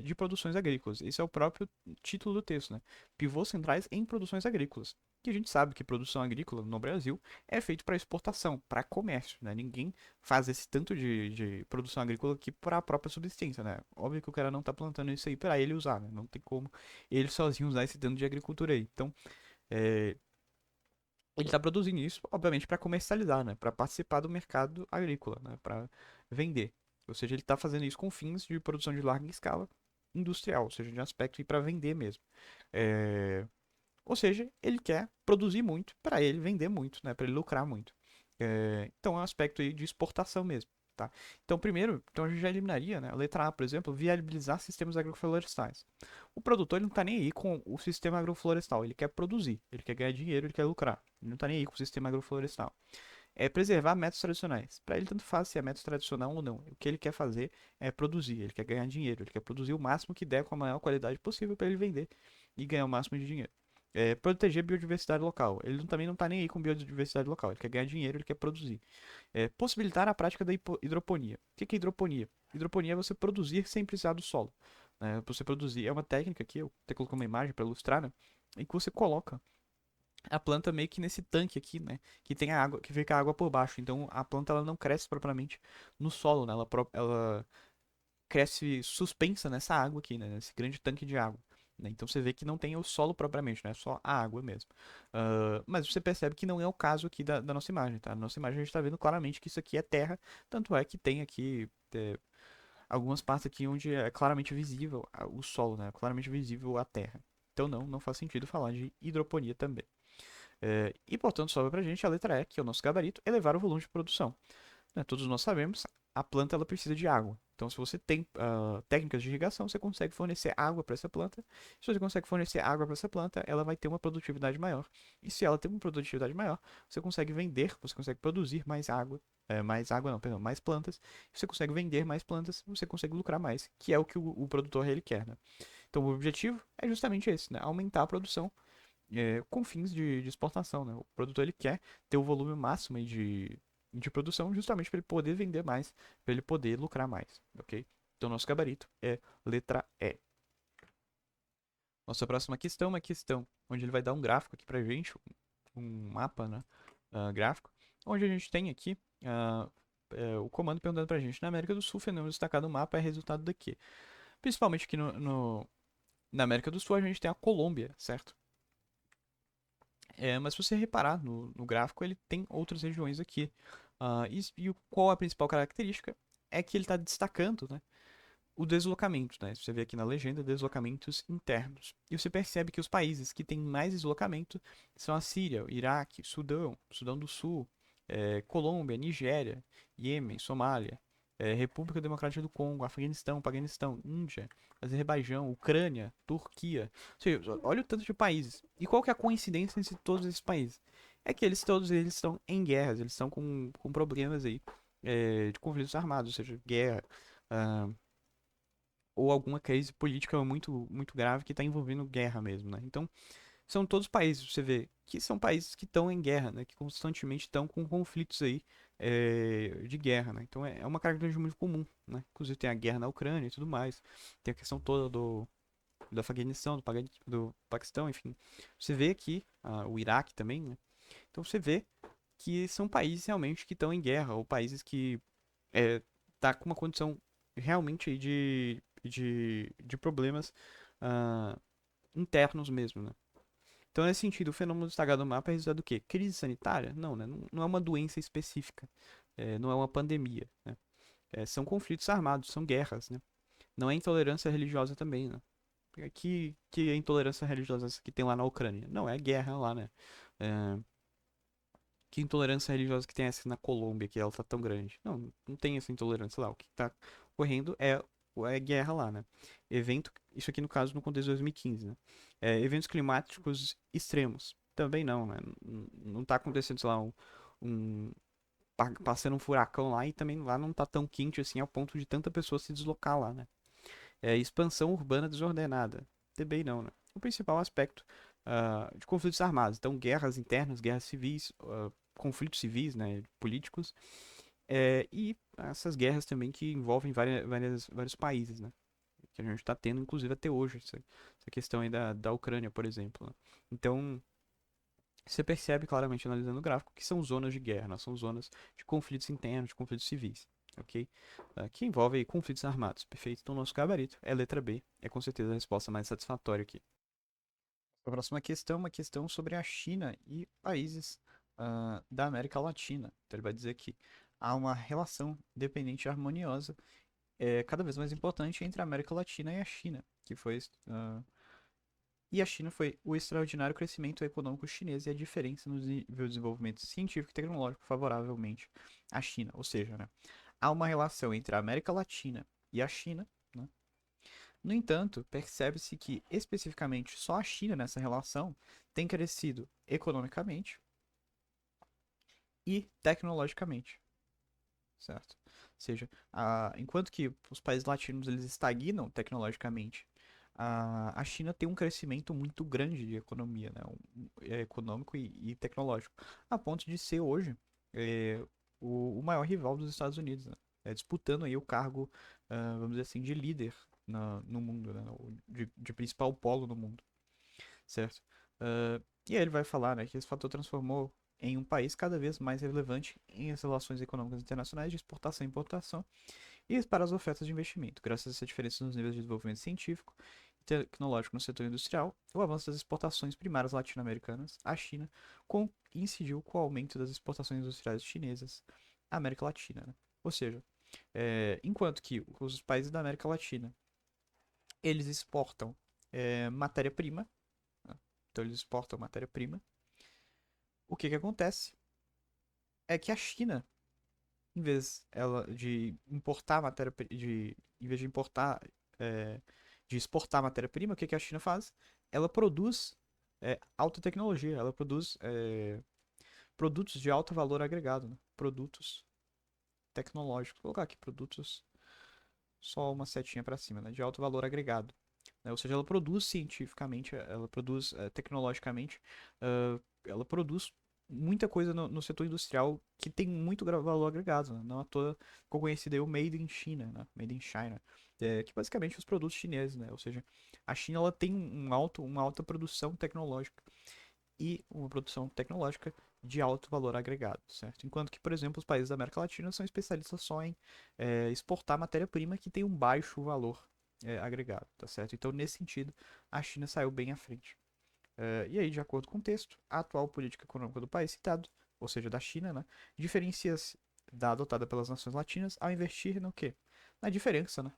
de produções agrícolas. Esse é o próprio título do texto, né? Pivôs centrais em produções agrícolas. Que a gente sabe que produção agrícola no Brasil é feito para exportação, para comércio, né? Ninguém faz esse tanto de produção agrícola aqui para a própria subsistência, né? Óbvio que o cara não está plantando isso aí para ele usar, né? Não tem como ele sozinho usar esse tanto de agricultura aí. Então, é, ele está produzindo isso, obviamente, para comercializar, né? Para participar do mercado agrícola, né? Para vender. Ou seja, ele está fazendo isso com fins de produção de larga escala industrial, ou seja, de aspecto e para vender mesmo. É, Ou seja, ele quer produzir muito para ele vender muito, né? Para ele lucrar muito. Então é um aspecto aí de exportação mesmo. Tá? Então, primeiro, então a gente já eliminaria, né? A letra A, por exemplo, viabilizar sistemas agroflorestais. O produtor ele não está nem aí com o sistema agroflorestal, ele quer produzir, ele quer ganhar dinheiro, ele quer lucrar. Ele não está nem aí com o sistema agroflorestal. É preservar métodos tradicionais. Para ele, tanto faz se é método tradicional ou não. O que ele quer fazer é produzir, ele quer ganhar dinheiro, ele quer produzir o máximo que der com a maior qualidade possível para ele vender e ganhar o máximo de dinheiro. Proteger a biodiversidade local. Ele também não está nem aí com biodiversidade local. Ele quer ganhar dinheiro, ele quer produzir. Possibilitar a prática da hidroponia. O que é hidroponia? Hidroponia é você produzir sem precisar do solo. Você produzir é uma técnica aqui, eu até coloquei uma imagem para ilustrar, né? Em que você coloca a planta meio que nesse tanque aqui, né? Que tem a água, que fica a água por baixo. Então a planta ela não cresce propriamente no solo, né? Ela cresce suspensa nessa água aqui, né? Nesse grande tanque de água. Né? Então você vê que não tem o solo propriamente, né? É só a água mesmo. Mas você percebe que não é o caso aqui da nossa imagem, tá? Na nossa imagem a gente está vendo claramente que isso aqui é terra, tanto é que tem aqui algumas partes aqui onde é claramente visível o solo, né? Claramente visível a terra. Então não faz sentido falar de hidroponia também. E portanto sobra pra gente a letra E, que é o nosso gabarito, elevar o volume de produção. Né? Todos nós sabemos, a planta ela precisa de água. Então, se você tem técnicas de irrigação, você consegue fornecer água para essa planta. Se você consegue fornecer água para essa planta, ela vai ter uma produtividade maior. E se ela tem uma produtividade maior, você consegue vender, você consegue produzir mais água. Mais água não, perdão, mais plantas. Você consegue vender mais plantas, você consegue lucrar mais, que é o que o produtor ele quer, né? Então, o objetivo é justamente esse, né? Aumentar a produção com fins de exportação, né? O produtor ele quer ter o volume máximo aí de produção justamente para ele poder vender mais, para ele poder lucrar mais, ok? Então nosso gabarito é letra E. Nossa próxima questão é uma questão onde ele vai dar um gráfico aqui pra gente, um mapa, né? Gráfico, onde a gente tem aqui o comando perguntando pra gente, na América do Sul, o fenômeno destacado no mapa é resultado daqui. Principalmente aqui na América do Sul, a gente tem a Colômbia, certo? Mas se você reparar no gráfico, ele tem outras regiões aqui. Qual a principal característica? É que ele está destacando, né, o deslocamento, né? Você vê aqui na legenda, deslocamentos internos. E você percebe que os países que têm mais deslocamento são a Síria, o Iraque, Sudão, Sudão do Sul, Colômbia, Nigéria, Iêmen, Somália, República Democrática do Congo, Afeganistão, Paquistão, Índia, Azerbaijão, Ucrânia, Turquia. Ou seja, olha o tanto de países. E qual que é a coincidência entre todos esses países? É que todos eles estão em guerras, eles estão com problemas aí, de conflitos armados, ou seja, guerra, ah, ou alguma crise política muito, muito grave que está envolvendo guerra mesmo, né? Então, são todos países, você vê, que são países que estão em guerra, né? Que constantemente estão com conflitos aí de guerra, né? Então, é uma característica muito comum, né? Inclusive tem a guerra na Ucrânia e tudo mais, tem a questão toda do Afeganistão, do Paquistão, enfim. Você vê aqui o Iraque também, né? Então, você vê que são países realmente que estão em guerra, ou países que tá com uma condição realmente aí de problemas ah, internos mesmo, né? Então, nesse sentido, o fenômeno destacado no mapa é resultado do quê? Crise sanitária? Não, né? Não é uma doença específica, não é uma pandemia, né? São conflitos armados, são guerras, né? Não é intolerância religiosa também, né? Que é intolerância religiosa que tem lá na Ucrânia? Não, é guerra lá, né? É, que intolerância religiosa que tem essa na Colômbia, que ela tá tão grande? Não, não tem essa intolerância lá. O que tá ocorrendo é guerra lá, né? Isso aqui no caso no contexto de 2015, né? Eventos climáticos extremos. Também não, né? Não tá acontecendo, sei lá, um passando um furacão lá e também lá não tá tão quente assim ao ponto de tanta pessoa se deslocar lá, né? Expansão urbana desordenada. Também não, né? O principal aspecto de conflitos armados. Então, guerras internas, guerras civis, conflitos civis, né, políticos, e essas guerras também que envolvem vários países, né? Que a gente está tendo, inclusive, até hoje, essa questão aí da Ucrânia, por exemplo, né? Então, você percebe claramente analisando o gráfico que são zonas de guerra, né? São zonas de conflitos internos, de conflitos civis, ok? Que envolve aí conflitos armados, perfeito? Então, nosso gabarito é letra B, é com certeza a resposta mais satisfatória aqui. A próxima questão é uma questão sobre a China e países da América Latina. Então, ele vai dizer que há uma relação dependente e harmoniosa cada vez mais importante entre a América Latina e a China, e a China foi o extraordinário crescimento econômico chinês e a diferença no nível de desenvolvimento científico e tecnológico favoravelmente à China. Ou seja, né, há uma relação entre a América Latina e a China, né? No entanto, percebe-se que especificamente só a China nessa relação tem crescido economicamente e tecnologicamente, certo? Ou seja, enquanto que os países latinos eles estagnam tecnologicamente, a China tem um crescimento muito grande de economia, né? Econômico e tecnológico, a ponto de ser hoje é, o maior rival dos Estados Unidos, né? Disputando aí o cargo, vamos dizer assim, de líder no mundo, né? De principal polo no mundo, certo? E aí ele vai falar, né, que esse fator transformou em um país cada vez mais relevante em as relações econômicas internacionais de exportação e importação e para as ofertas de investimento. Graças a essa diferença nos níveis de desenvolvimento científico e tecnológico no setor industrial, o avanço das exportações primárias latino-americanas à China incidiu com o aumento das exportações industriais chinesas à América Latina, né? Ou seja, enquanto que os países da América Latina eles exportam matéria-prima, né? Então eles exportam matéria-prima. O que que acontece é que a China, em vez de importar em vez de importar, é, de exportar matéria-prima, o que que a China faz? Ela produz alta tecnologia, ela produz produtos de alto valor agregado, né? Produtos tecnológicos. Vou colocar aqui produtos, só uma setinha para cima, né? De alto valor agregado, né? Ou seja, ela produz cientificamente, ela produz tecnologicamente, ela produz muita coisa no setor industrial que tem muito valor agregado, né? Não à toa ficou conhecido aí o Made in China, né? Made in China, que basicamente os produtos chineses, né? Ou seja, a China ela tem uma alta produção tecnológica e uma produção tecnológica de alto valor agregado, certo? Enquanto que, por exemplo, os países da América Latina são especialistas só em exportar matéria-prima que tem um baixo valor agregado, tá certo? Então, nesse sentido, a China saiu bem à frente. E aí, de acordo com o texto, a atual política econômica do país citado, ou seja, da China, né, diferencia-se da adotada pelas nações latinas ao investir no quê? Na diferença, né,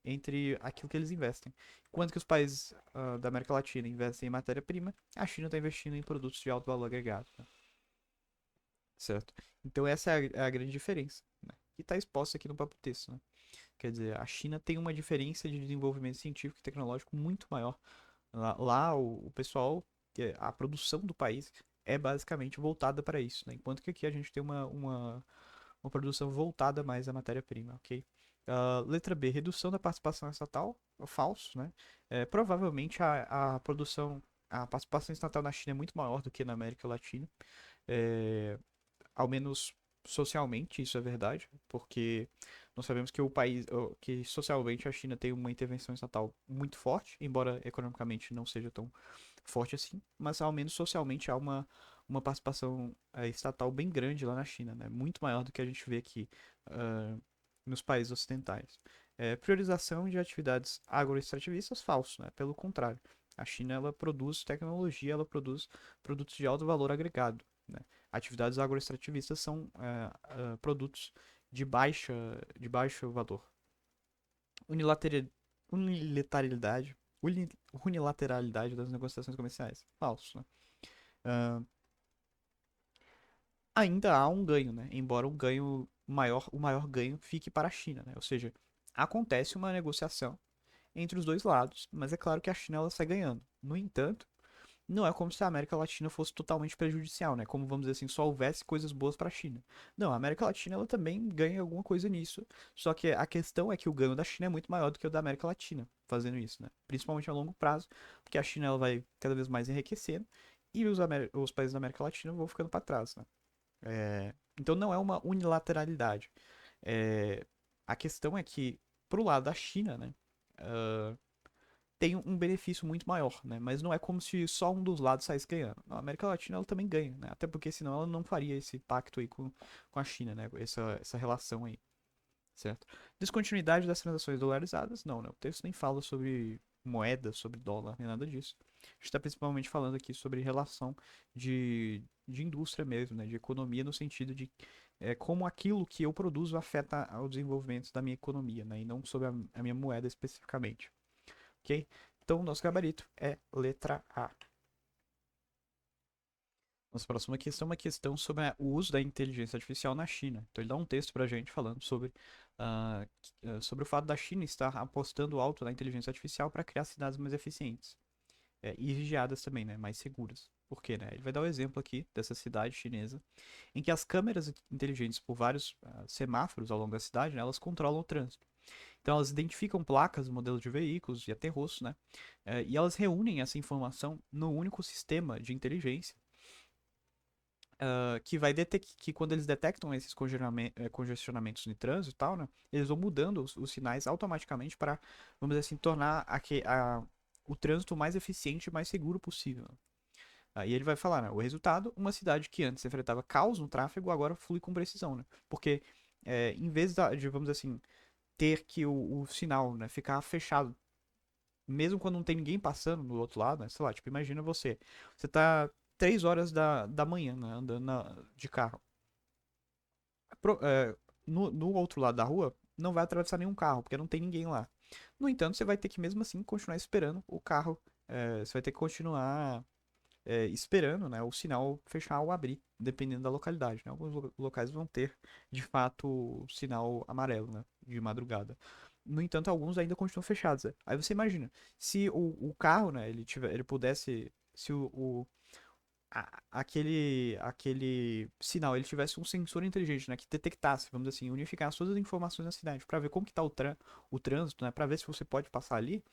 entre aquilo que eles investem. Enquanto que os países da América Latina investem em matéria-prima, a China está investindo em produtos de alto valor agregado, né, certo? Então essa é a grande diferença, né, que está exposta aqui no próprio texto, né? Quer dizer, a China tem uma diferença de desenvolvimento científico e tecnológico muito maior. Lá o pessoal, a produção do país é basicamente voltada para isso, né? Enquanto que aqui a gente tem uma produção voltada mais à matéria-prima, ok? Letra B, redução da participação estatal, falso, né? Provavelmente a participação estatal na China é muito maior do que na América Latina, é, ao menos socialmente, isso é verdade, porque nós sabemos que o país, que socialmente a China tem uma intervenção estatal muito forte, embora economicamente não seja tão forte assim, mas ao menos socialmente há uma participação estatal bem grande lá na China, né? Muito maior do que a gente vê aqui nos países ocidentais. Priorização de atividades agroextrativistas, falso, né? Pelo contrário, a China ela produz tecnologia, ela produz produtos de alto valor agregado, né? Atividades agroextrativistas são produtos de baixo valor. Unilateral, unilateralidade, unilateralidade das negociações comerciais. Falso, né? Uh, Ainda há um ganho, né? Embora o maior ganho fique para a China, né? Ou seja, acontece uma negociação entre os dois lados, mas é claro que a China ela sai ganhando. No entanto, não é como se a América Latina fosse totalmente prejudicial, né? Como vamos dizer assim, só houvesse coisas boas para a China. Não, a América Latina ela também ganha alguma coisa nisso. Só que a questão é que o ganho da China é muito maior do que o da América Latina fazendo isso, né? Principalmente a longo prazo, porque a China ela vai cada vez mais enriquecendo e os países da América Latina vão ficando para trás, né? Então não é uma unilateralidade. É, a questão é que pro lado da China, né? Tem um benefício muito maior, né? Mas não é como se só um dos lados saísse ganhando. A América Latina ela também ganha, né? Até porque senão ela não faria esse pacto aí com a China, né? Essa relação aí, certo? Descontinuidade das transações dolarizadas, não, né? O texto nem fala sobre moeda, sobre dólar, nem nada disso. A gente está principalmente falando aqui sobre relação de indústria mesmo, né? De economia no sentido de como aquilo que eu produzo afeta o desenvolvimento da minha economia, né? E não sobre a minha moeda especificamente. Ok? Então, nosso gabarito é letra A. Nossa próxima questão é uma questão sobre o uso da inteligência artificial na China. Então, ele dá um texto para a gente falando sobre o fato da China estar apostando alto na inteligência artificial para criar cidades mais eficientes e vigiadas também, né, mais seguras. Por quê, né? Ele vai dar o exemplo aqui dessa cidade chinesa, em que as câmeras inteligentes por vários semáforos ao longo da cidade, né, elas controlam o trânsito. Então elas identificam placas, modelos de veículos e até rostos, né? E elas reúnem essa informação no único sistema de inteligência que vai detectar que quando eles detectam esses congestionamentos no trânsito e tal, né? Eles vão mudando os sinais automaticamente para, vamos dizer assim, tornar o trânsito mais eficiente e mais seguro possível. Aí ele vai falar, né? O resultado, uma cidade que antes enfrentava caos no tráfego, agora flui com precisão, né? Porque em vez de, vamos dizer assim, ter que o sinal, né, ficar fechado, mesmo quando não tem ninguém passando do outro lado, né? Sei lá, tipo, imagina você tá 3 horas da manhã, né, andando de carro. No outro lado da rua, não vai atravessar nenhum carro, porque não tem ninguém lá. No entanto, você vai ter que mesmo assim continuar esperando o carro. Você vai ter que continuar esperando, né, o sinal fechar ou abrir, dependendo da localidade, né? Alguns locais vão ter, de fato, o sinal amarelo, né, de madrugada. No entanto, alguns ainda continuam fechados. Né? Aí você imagina, se o carro, né, ele pudesse, se aquele sinal ele tivesse um sensor inteligente, né, que detectasse, vamos dizer assim, unificasse todas as informações da cidade para ver como que tá o trânsito, né, para ver se você pode passar ali,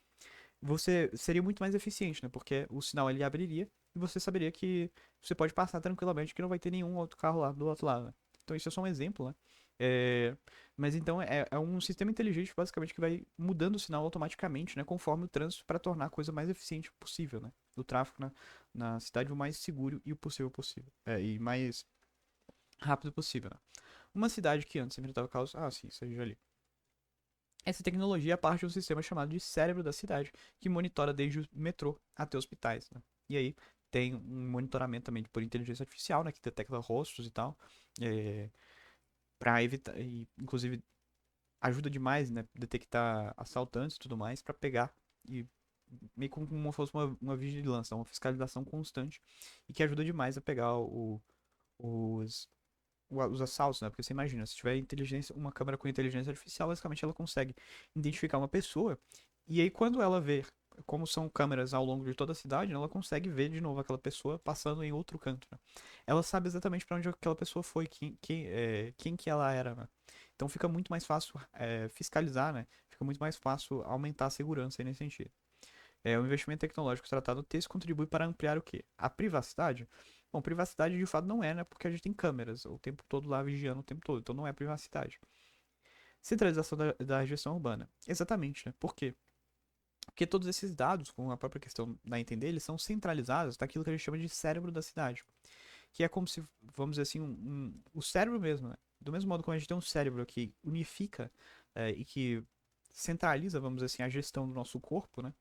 você seria muito mais eficiente, né? Porque o sinal ele abriria e você saberia que você pode passar tranquilamente, que não vai ter nenhum outro carro lá do outro lado, né? Então isso é só um exemplo, né? Mas então é um sistema inteligente basicamente que vai mudando o sinal automaticamente, né? Conforme o trânsito para tornar a coisa mais eficiente possível, né? do tráfego na cidade o mais seguro e o possível. E mais rápido possível, né? Uma cidade que antes enfrentava caos. Ah, sim, isso aí já li. Essa tecnologia é parte de um sistema chamado de cérebro da cidade, que monitora desde o metrô até hospitais, né? E aí tem um monitoramento também por inteligência artificial, né? Que detecta rostos e tal. É, para evitar. E, inclusive, ajuda demais, né? Detectar assaltantes e tudo mais, para pegar e meio como fosse uma vigilância, uma fiscalização constante e que ajuda demais a pegar os, os assaltos, né? Porque você imagina, se tiver inteligência, uma câmera com inteligência artificial, basicamente ela consegue identificar uma pessoa e aí quando ela vê como são câmeras ao longo de toda a cidade, ela consegue ver de novo aquela pessoa passando em outro canto, né? Ela sabe exatamente para onde aquela pessoa foi, quem que ela era, né? Então fica muito mais fácil fiscalizar, né? Fica muito mais fácil aumentar a segurança aí nesse sentido. O investimento tecnológico tratado no texto contribui para ampliar o quê? A privacidade? Bom, privacidade de fato não é, né? Porque a gente tem câmeras o tempo todo lá vigiando o tempo todo, então não é privacidade. Centralização da gestão urbana. Exatamente, né? Por quê? Porque todos esses dados, com a própria questão da entender, eles são centralizados naquilo que a gente chama de cérebro da cidade. Que é como se, vamos dizer assim, o cérebro mesmo, né? Do mesmo modo como a gente tem um cérebro que unifica e que centraliza, vamos dizer assim, a gestão do nosso corpo, né?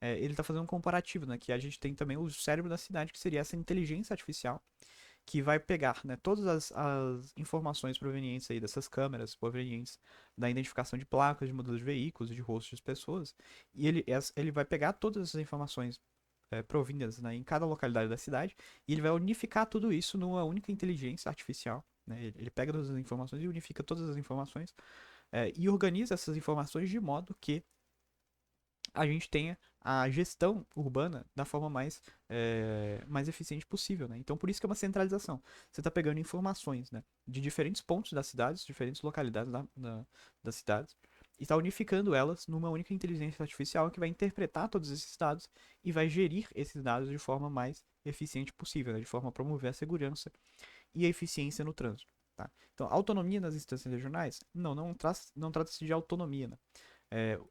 Ele está fazendo um comparativo, né? Que a gente tem também o cérebro da cidade, que seria essa inteligência artificial, que vai pegar, né, todas as informações provenientes aí dessas câmeras, provenientes da identificação de placas, de modelos de veículos, de rostos de pessoas, e ele vai pegar todas essas informações provindas, né, em cada localidade da cidade, e ele vai unificar tudo isso numa única inteligência artificial. Né? Ele pega todas as informações e unifica todas as informações e organiza essas informações de modo que a gente tenha a gestão urbana da forma mais eficiente possível, né? Então, por isso que é uma centralização. Você está pegando informações, né, de diferentes pontos das cidades, diferentes localidades das cidades, e está unificando elas numa única inteligência artificial que vai interpretar todos esses dados e vai gerir esses dados de forma mais eficiente possível, né, de forma a promover a segurança e a eficiência no trânsito. Tá? Então, autonomia nas instâncias regionais? Não trata-se de autonomia, né?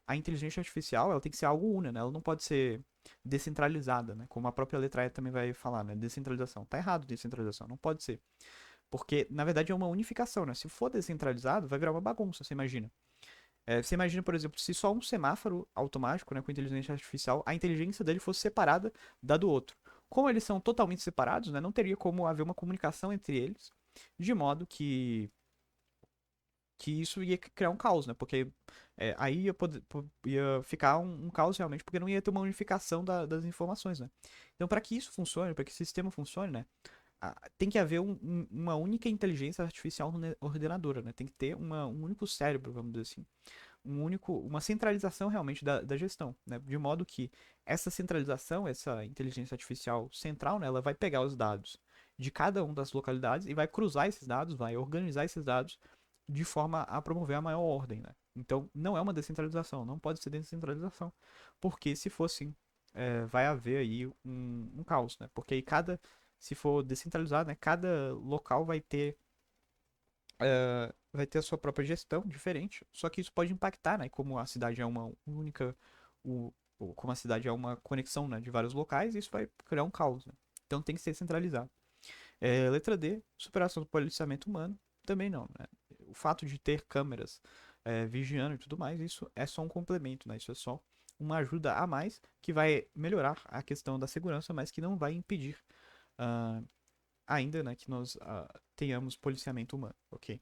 A inteligência artificial ela tem que ser algo único, né? Ela não pode ser descentralizada, né? Como a própria letra E também vai falar, né? Descentralização. Tá errado descentralização, não pode ser. Porque, na verdade, é uma unificação, né? Se for descentralizado, vai virar uma bagunça, você imagina. Você imagina, por exemplo, se só um semáforo automático, né, com inteligência artificial, a inteligência dele fosse separada da do outro. Como eles são totalmente separados, né, não teria como haver uma comunicação entre eles, de modo que isso ia criar um caos, né? Porque aí ia ficar um caos realmente, porque não ia ter uma unificação das informações, né? Então, para que isso funcione, para que esse sistema funcione, né? Tem que haver uma única inteligência artificial ordenadora, né? Tem que ter um único cérebro, vamos dizer assim. Uma centralização realmente da gestão, né? De modo que essa centralização, essa inteligência artificial central, né? Ela vai pegar os dados de cada uma das localidades e vai cruzar esses dados, vai organizar esses dados de forma a promover a maior ordem, né? Então, não é uma descentralização, não pode ser descentralização, porque se for assim, vai haver aí um caos, né? Porque aí se for descentralizado, né, cada local vai ter a sua própria gestão diferente, só que isso pode impactar, né? Como a cidade é uma única, como a cidade é uma conexão, né, de vários locais, isso vai criar um caos, né? Então tem que ser centralizado. Letra D, superação do policiamento humano, também não, né? O fato de ter câmeras vigiando e tudo mais, isso é só um complemento, né? Isso é só uma ajuda a mais que vai melhorar a questão da segurança, mas que não vai impedir uh, ainda, né, que nós tenhamos policiamento humano, ok?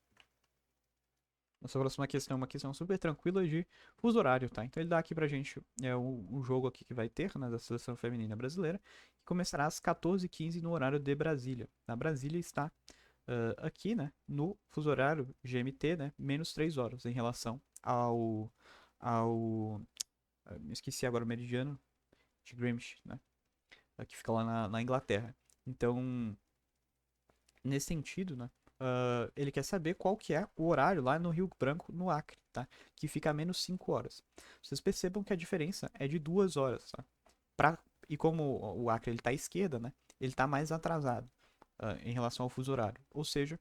Nossa próxima questão é uma questão super tranquila de fuso horário, tá? Então ele dá aqui pra gente um jogo aqui que vai ter, né, da seleção feminina brasileira, que começará às 14h15 no horário de Brasília. Na Brasília está aqui, né, no fuso horário GMT, né, menos 3 horas em relação ao esqueci agora o meridiano de Greenwich, né, que fica lá na Inglaterra. Então, nesse sentido, né, ele quer saber qual que é o horário lá no Rio Branco, no Acre, tá? Que fica a menos 5 horas. Vocês percebam que a diferença é de 2 horas, tá? E como o Acre ele tá à esquerda, né? Ele tá mais atrasado em relação ao fuso horário. Ou seja,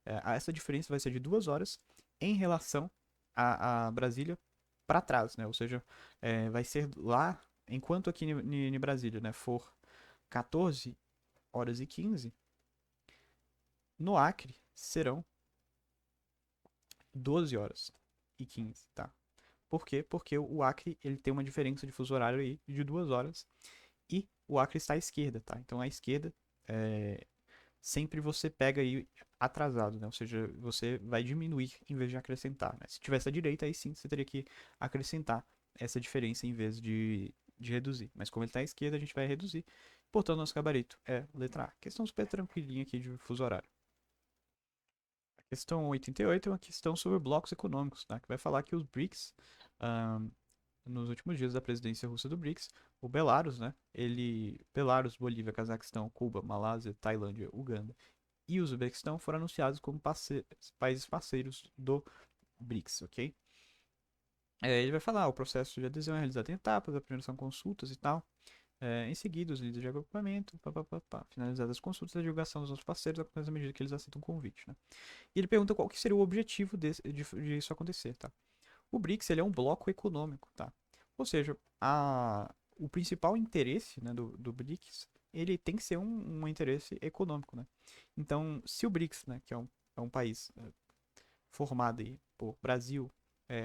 essa diferença vai ser de 2 horas em relação a Brasília para trás, né? Ou seja, vai ser lá, enquanto aqui em Brasília, né, for 14 horas e 15. No Acre serão 12 horas e 15, tá? Por quê? Porque o Acre ele tem uma diferença de fuso horário aí de 2 horas e o Acre está à esquerda, tá? Então à esquerda é, sempre você pega aí atrasado, né? Ou seja, você vai diminuir em vez de acrescentar, né? Se tivesse à direita, aí sim você teria que acrescentar essa diferença em vez de reduzir. Mas como ele está à esquerda, a gente vai reduzir. Portanto, nosso gabarito é letra A. Questão super tranquilinha aqui de fuso horário. A questão 88 é uma questão sobre blocos econômicos, tá? Que vai falar que os BRICS, ahn, nos últimos dias da presidência russa do BRICS, o Belarus, né? Belarus, Bolívia, Cazaquistão, Cuba, Malásia, Tailândia, Uganda e o Uzbequistão foram anunciados como países parceiros do BRICS, ok? Ele vai falar, o processo de adesão é realizado em etapas, a primeira são consultas e tal. Em seguida, os líderes de agrupamento, pá, pá, pá, pá. Finalizadas as consultas, a divulgação dos outros parceiros acontece à medida que eles aceitam o convite, né? E ele pergunta qual que seria o objetivo de isso acontecer, tá? O BRICS, ele é um bloco econômico, tá? Ou seja, o principal interesse, né, do BRICS, ele tem que ser um interesse econômico, né? Então, se o BRICS, né, que é um país formado aí por Brasil,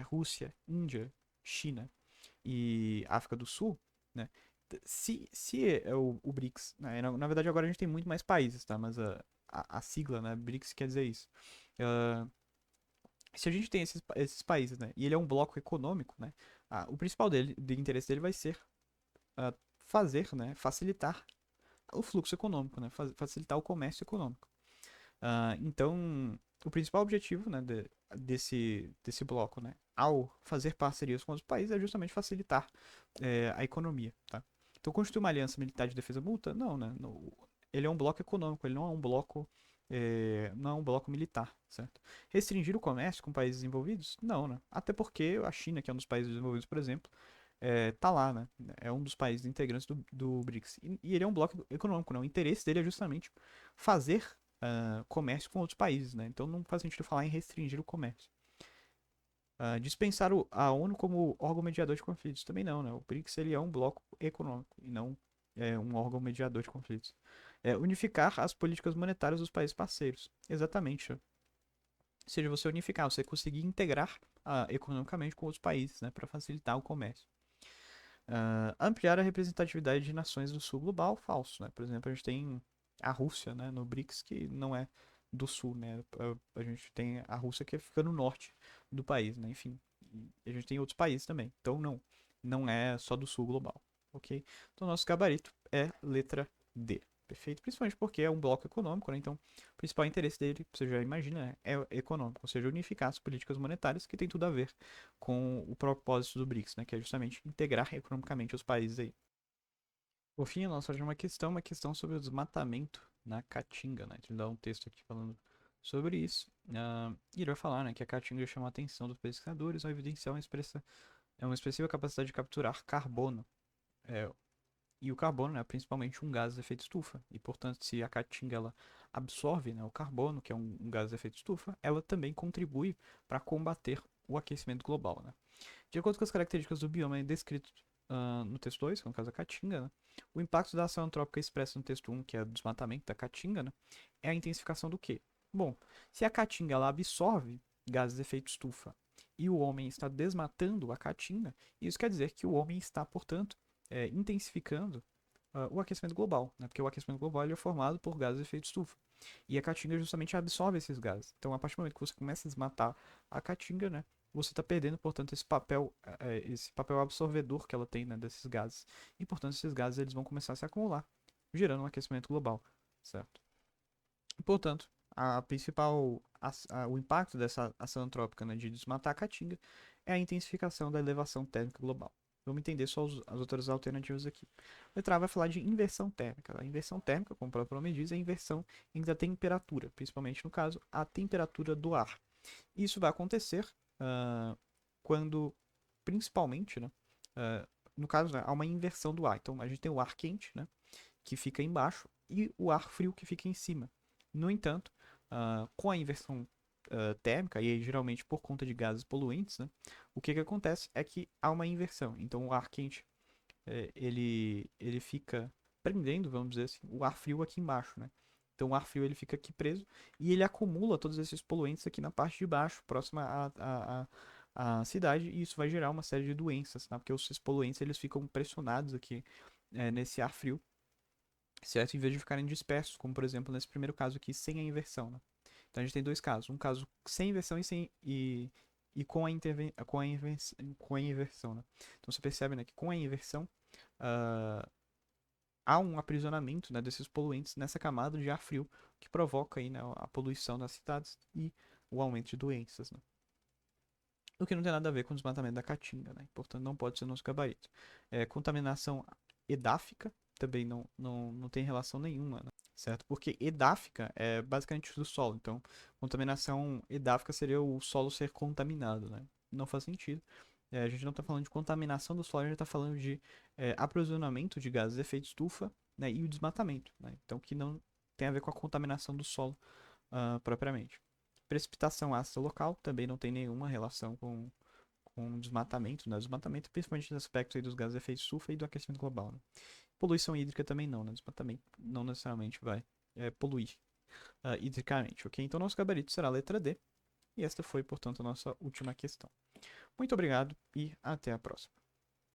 Rússia, Índia, China e África do Sul, né? Se é o BRICS, né? Na verdade agora a gente tem muito mais países, tá? Mas a sigla, né, BRICS quer dizer isso. Uh, Se a gente tem esses países, né, e ele é um bloco econômico, né, o principal de interesse dele vai ser fazer, né, facilitar o fluxo econômico, né, facilitar o comércio econômico. Então, o principal objetivo, né, desse bloco, né, ao fazer parcerias com os países é justamente facilitar a economia, tá? Então, constitui uma aliança militar de defesa mútua? Não, né? Ele é um bloco econômico, ele não é um bloco, não é um bloco militar, certo? Restringir o comércio com países desenvolvidos? Não, né? Até porque a China, que é um dos países desenvolvidos, por exemplo, tá lá, né? É um dos países integrantes do BRICS. E ele é um bloco econômico, né? O interesse dele é justamente fazer comércio com outros países, né? Então não faz sentido falar em restringir o comércio. Dispensar a ONU como órgão mediador de conflitos também não, né? O BRICS ele é um bloco econômico e não um órgão mediador de conflitos. Unificar as políticas monetárias dos países parceiros. Exatamente. Ou seja, você unificar, você conseguir integrar economicamente com outros países, né? Para facilitar o comércio. Ampliar a representatividade de nações do sul global, falso, né? Por exemplo, a gente tem a Rússia, né, no BRICS, que não é do sul, né? A gente tem a Rússia que fica no norte do país, né? Enfim, e a gente tem outros países também. Então, não é só do sul global, ok? Então, nosso gabarito é letra D. Perfeito? Principalmente porque é um bloco econômico, né? Então, o principal interesse dele, você já imagina, né? É econômico, ou seja, unificar as políticas monetárias que tem tudo a ver com o propósito do BRICS, né? Que é justamente integrar economicamente os países aí. Por fim, nós fazemos uma questão sobre o desmatamento na Caatinga, né? Ele dá um texto aqui falando sobre isso. E ele vai falar, né, que a Caatinga chama a atenção dos pesquisadores ao evidenciar uma expressiva capacidade de capturar carbono. É, e o carbono é principalmente um gás de efeito estufa. E, portanto, se a caatinga ela absorve, né, o carbono, que é um gás de efeito estufa, ela também contribui para combater o aquecimento global. Né? De acordo com as características do bioma descrito no texto 2, que é no caso da caatinga, né, o impacto da ação antrópica expressa no texto 1, que é o desmatamento da caatinga, né, é a intensificação do quê? Bom, se a caatinga ela absorve gases de efeito estufa e o homem está desmatando a caatinga, isso quer dizer que o homem está, portanto, intensificando o aquecimento global, né? Porque o aquecimento global ele é formado por gases de efeito estufa. E a caatinga justamente absorve esses gases. Então, a partir do momento que você começa a desmatar a caatinga, né, você está perdendo, portanto, esse papel absorvedor que ela tem, né, desses gases. E, portanto, esses gases eles vão começar a se acumular, gerando um aquecimento global, certo? E, portanto, o impacto dessa ação antrópica, né, de desmatar a caatinga é a intensificação da elevação térmica global. Vamos entender só as outras alternativas aqui. A letra A vai falar de inversão térmica. A inversão térmica, como o próprio nome diz, é a inversão entre a temperatura, principalmente no caso, a temperatura do ar. Isso vai acontecer quando, principalmente, né, no caso, né, há uma inversão do ar. Então, a gente tem o ar quente, né, que fica embaixo, e o ar frio que fica em cima. No entanto, com a inversão térmica, e aí, geralmente por conta de gases poluentes, né, o que acontece é que há uma inversão. Então, o ar quente ele fica prendendo, vamos dizer assim, o ar frio aqui embaixo, né? Então o ar frio ele fica aqui preso e ele acumula todos esses poluentes aqui na parte de baixo, próxima à cidade, e isso vai gerar uma série de doenças, tá? Porque esses poluentes eles ficam pressionados aqui nesse ar frio, certo? Em vez de ficarem dispersos, como por exemplo nesse primeiro caso aqui, sem a inversão, né? Então a gente tem dois casos, um caso sem inversão e com com a inversão, né? Então você percebe, né, que com a inversão uh, há um aprisionamento, né, desses poluentes nessa camada de ar frio que provoca aí, né, a poluição das cidades e o aumento de doenças, né? O que não tem nada a ver com o desmatamento da caatinga, né? Portanto, não pode ser nosso gabarito. Contaminação edáfica também não tem relação nenhuma, né? Certo? Porque edáfica é basicamente do solo. Então, contaminação edáfica seria o solo ser contaminado, né? Não faz sentido. A gente não está falando de contaminação do solo, a gente está falando de aprisionamento de gases de efeito estufa, né, e o desmatamento, né? Então, que não tem a ver com a contaminação do solo propriamente. Precipitação ácida local também não tem nenhuma relação com desmatamento, né? Desmatamento, principalmente no aspecto aí dos gases de efeito estufa e do aquecimento global, né? Poluição hídrica também não, né? Desmatamento não necessariamente vai poluir hidricamente, ok? Então, nosso gabarito será a letra D. E esta foi, portanto, a nossa última questão. Muito obrigado e até a próxima.